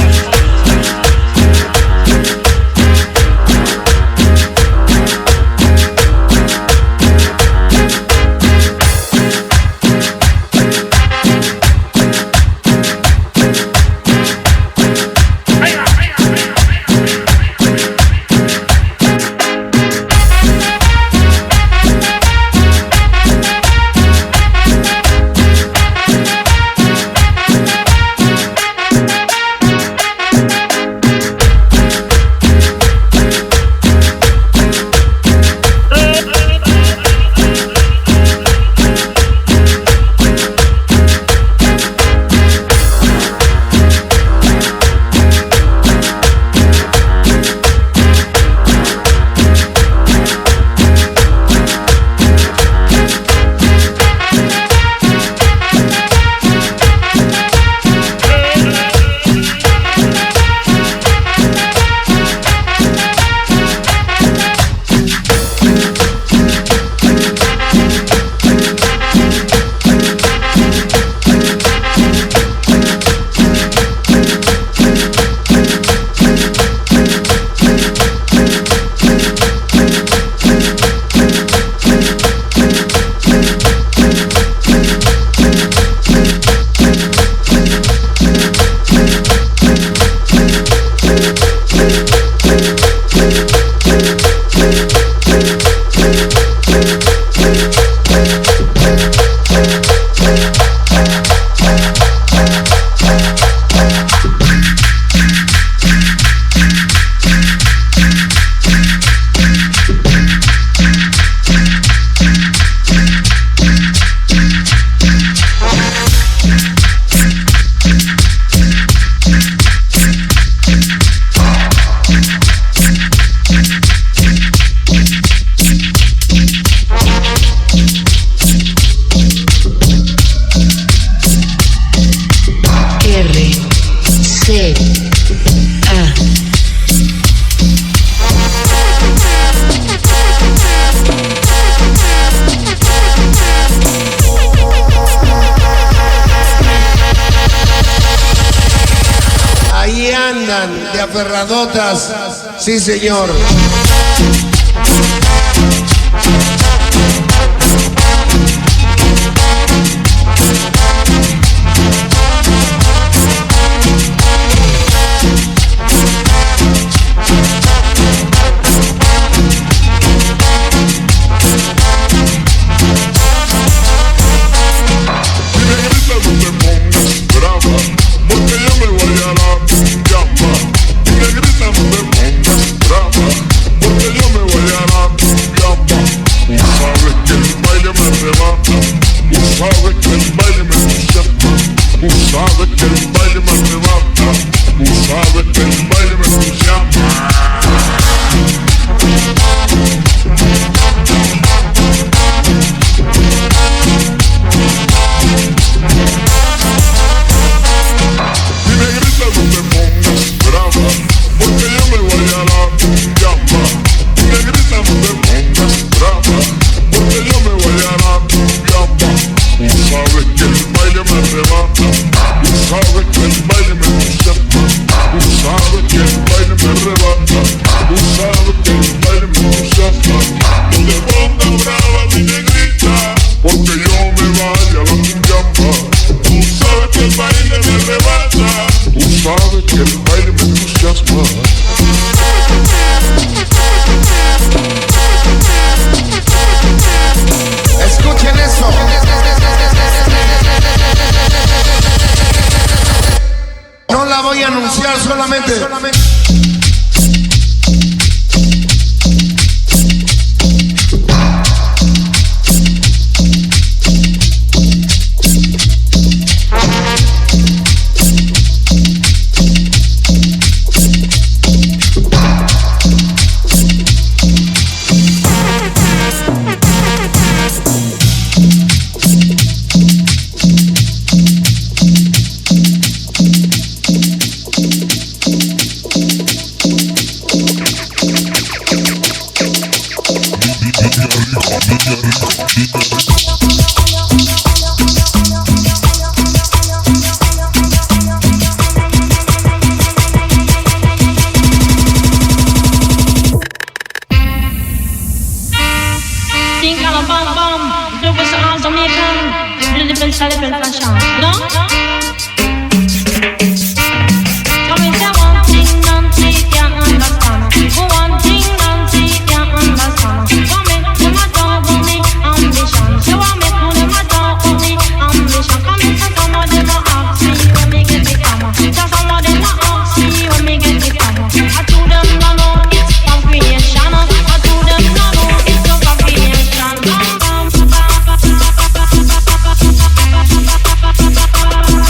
De aferradotas, sí señor. Bam, bam, bam, bam, bam, bam, bam, bam, bam, bam, bam, bam, bam, bam, bam, bam, bam, bam, bam,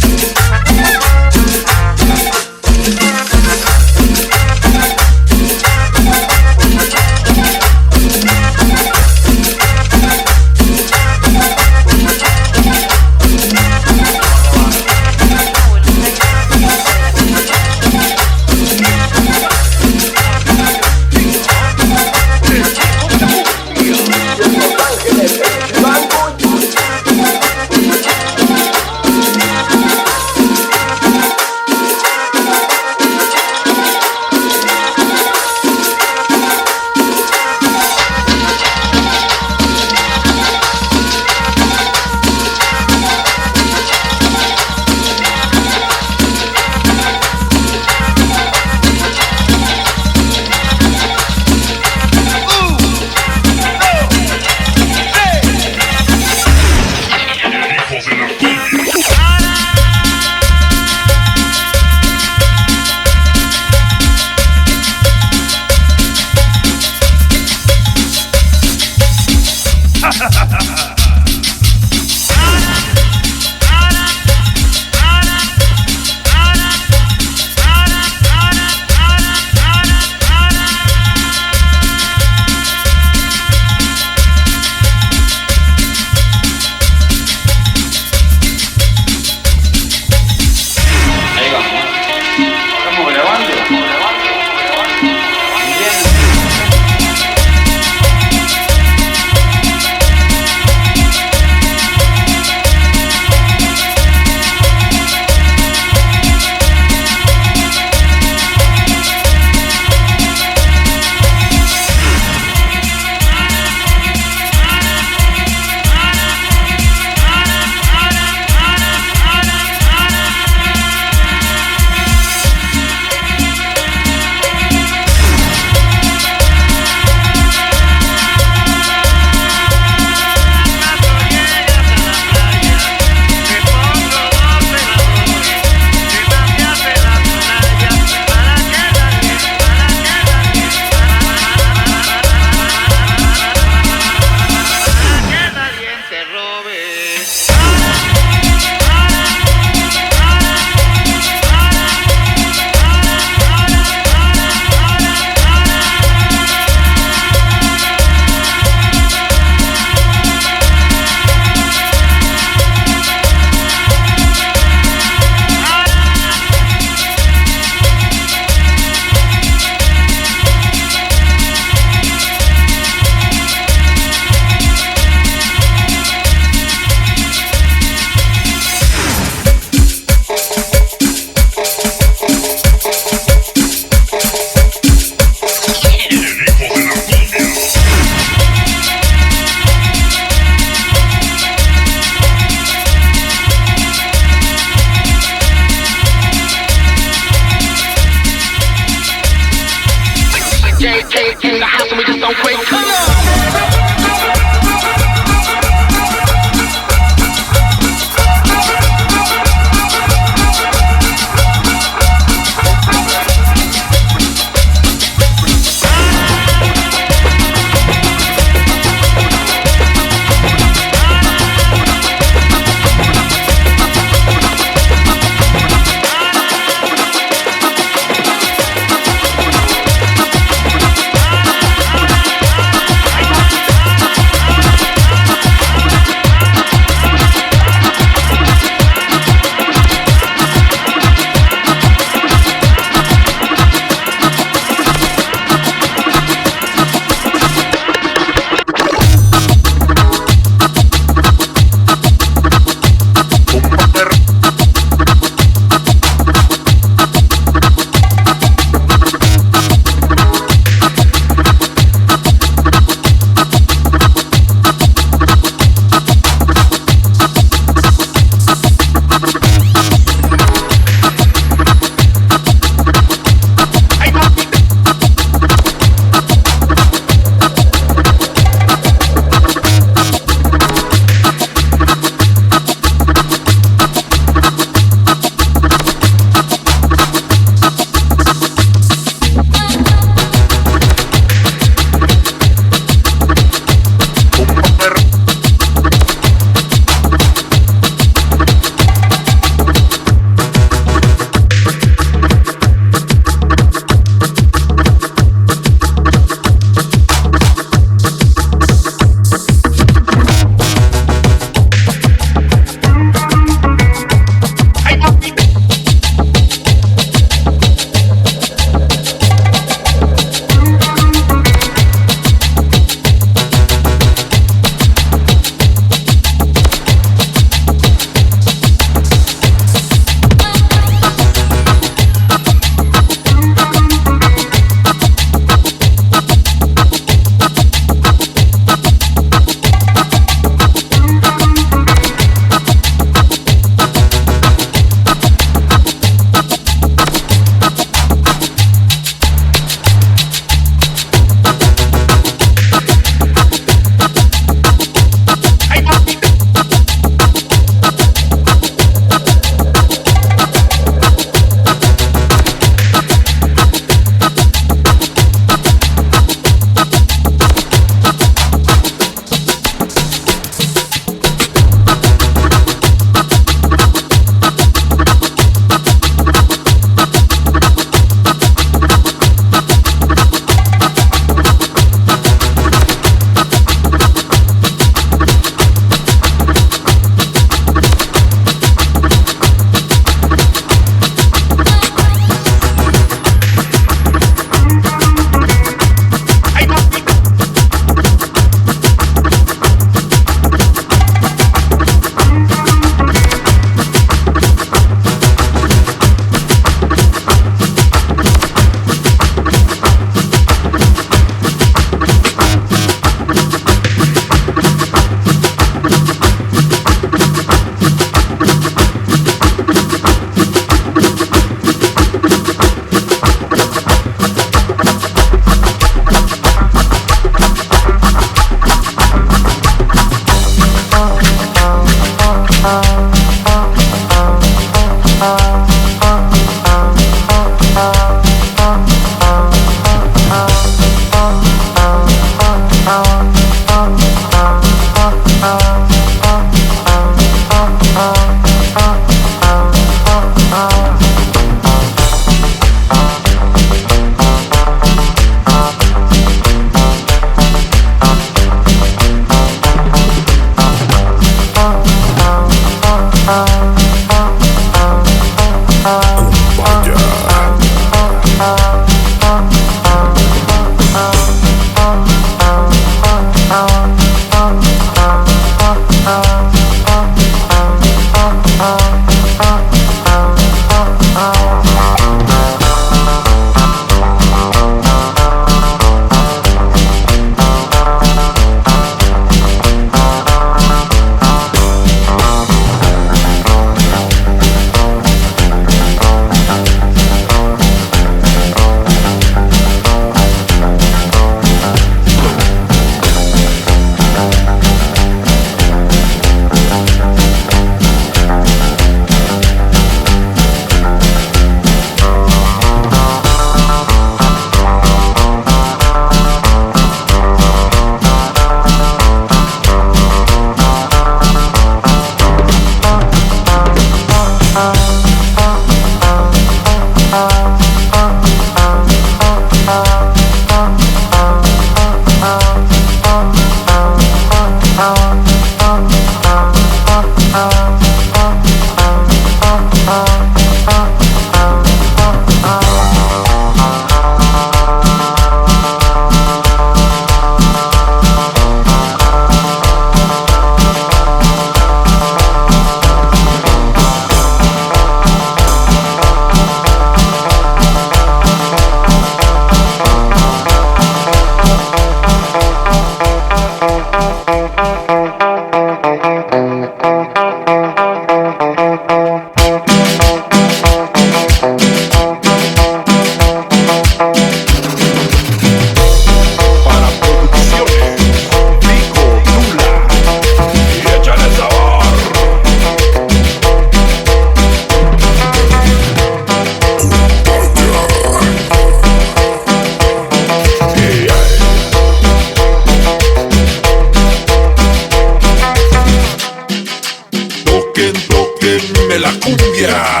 Tóquenme la cumbia.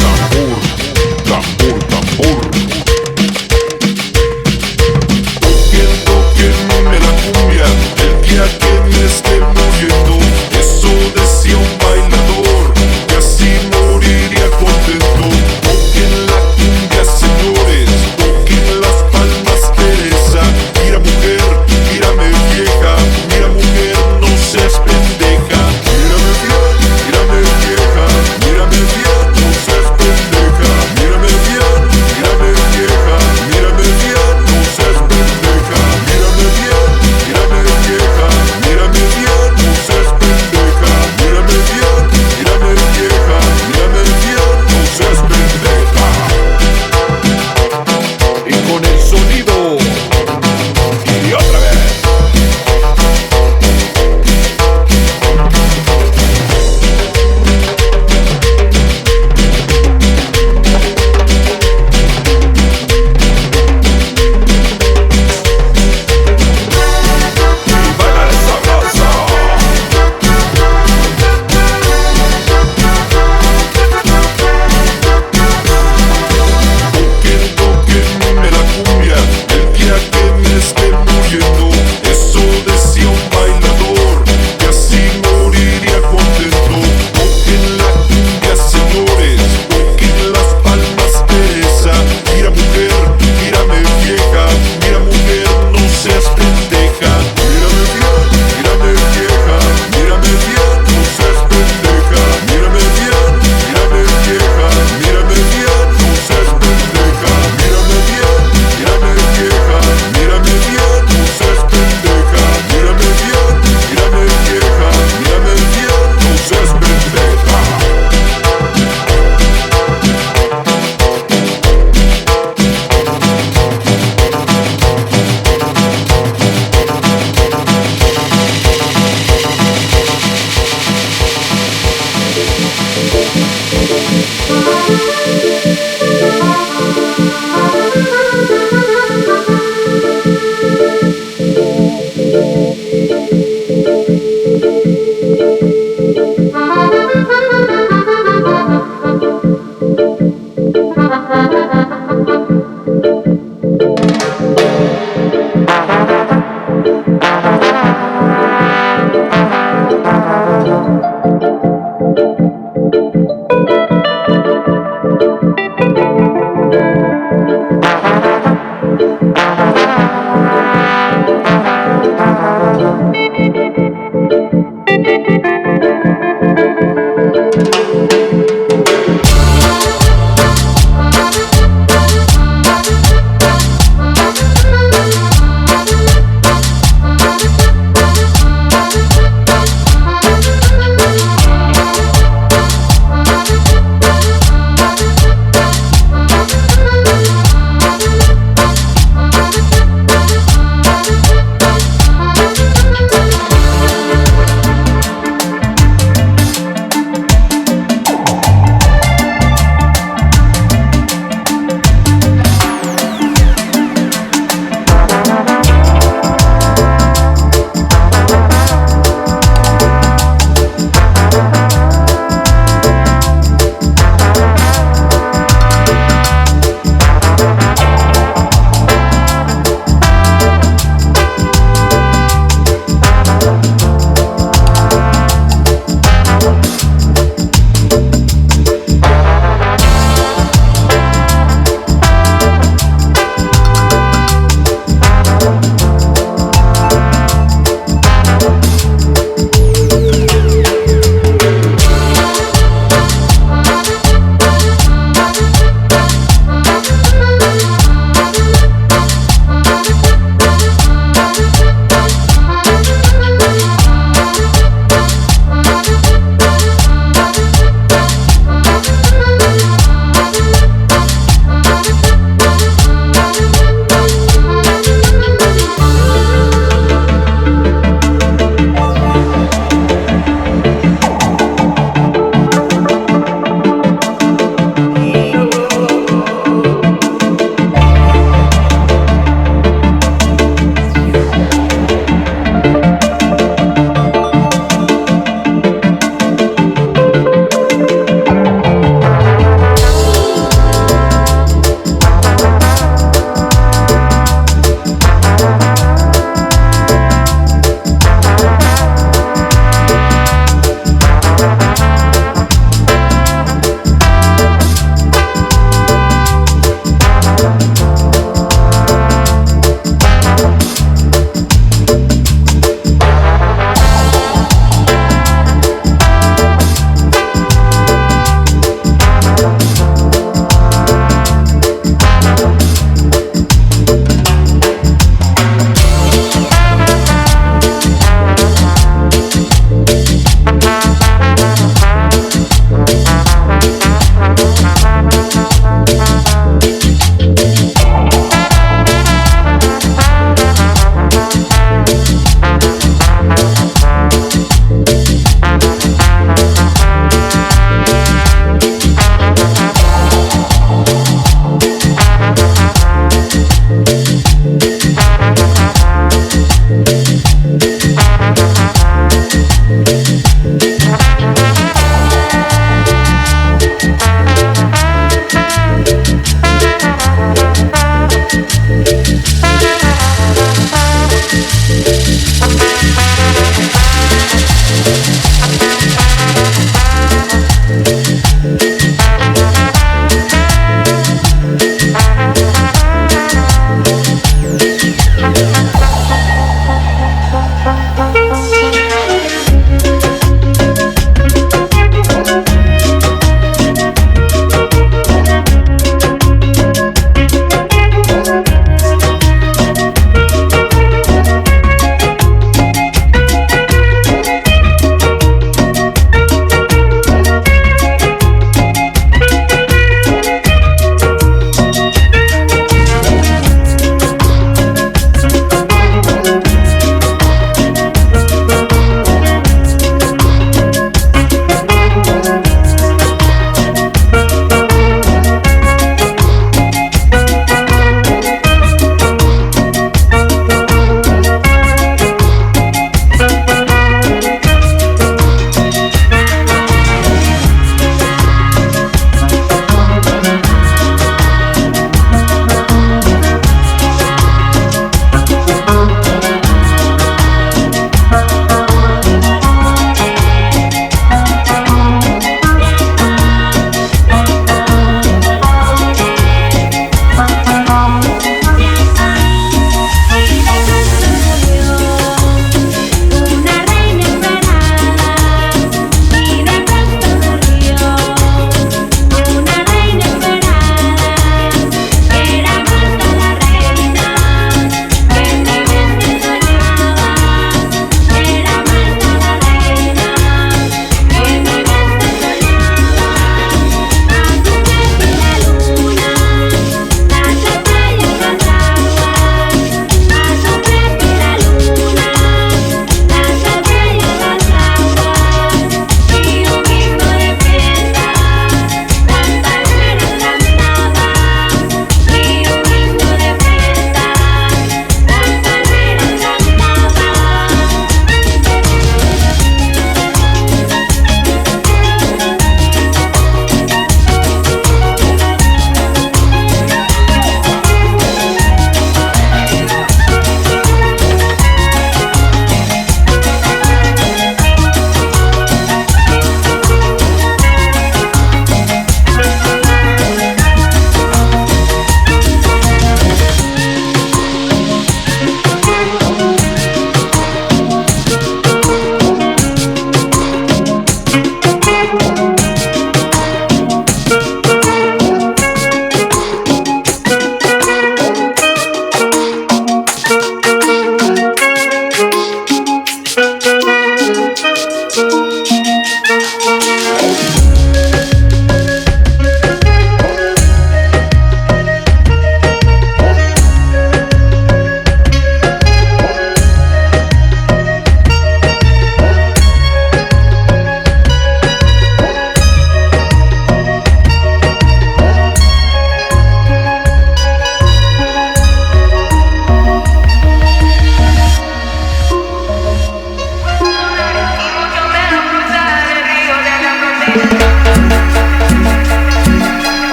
Tambor, tambor, tambor. Tóquenme la cumbia. El día que me esté muriendo, eso decía un bailador, que así moriría contento. Toquen la cumbia, señores, toquen las palmas, Teresa. Mira mujer, mírame vieja, mira mujer, no seas pendeja. Mírame bien, mírame vieja, mírame bien, no seas pendeja. Mírame bien, mírame vieja, mírame bien, no seas pendeja. Mírame bien, mírame vieja, mírame bien, no seas pendeja. Mírame bien, mírame vieja, mírame bien, no seas pendeja. Y con el sonido, y otra vez. Y baila sabroso. Tóquenme la cumbia, el día que me esté muriendo, eso decía un bailador, que así moriría contento. Toquen la cumbia, señores, toquen las palmas, Teresa. Mira mujer, mírame vieja, mira mujer, no seas pendeja. Mírame bien, mírame vieja, mírame bien, no seas pendeja. Mírame bien, mírame vieja, mírame bien, no seas pendeja. Mírame bien, mírame vieja, mírame bien, no seas pendeja. Mírame bien, mírame vieja, mírame bien, no seas pendeja.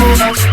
Thank you.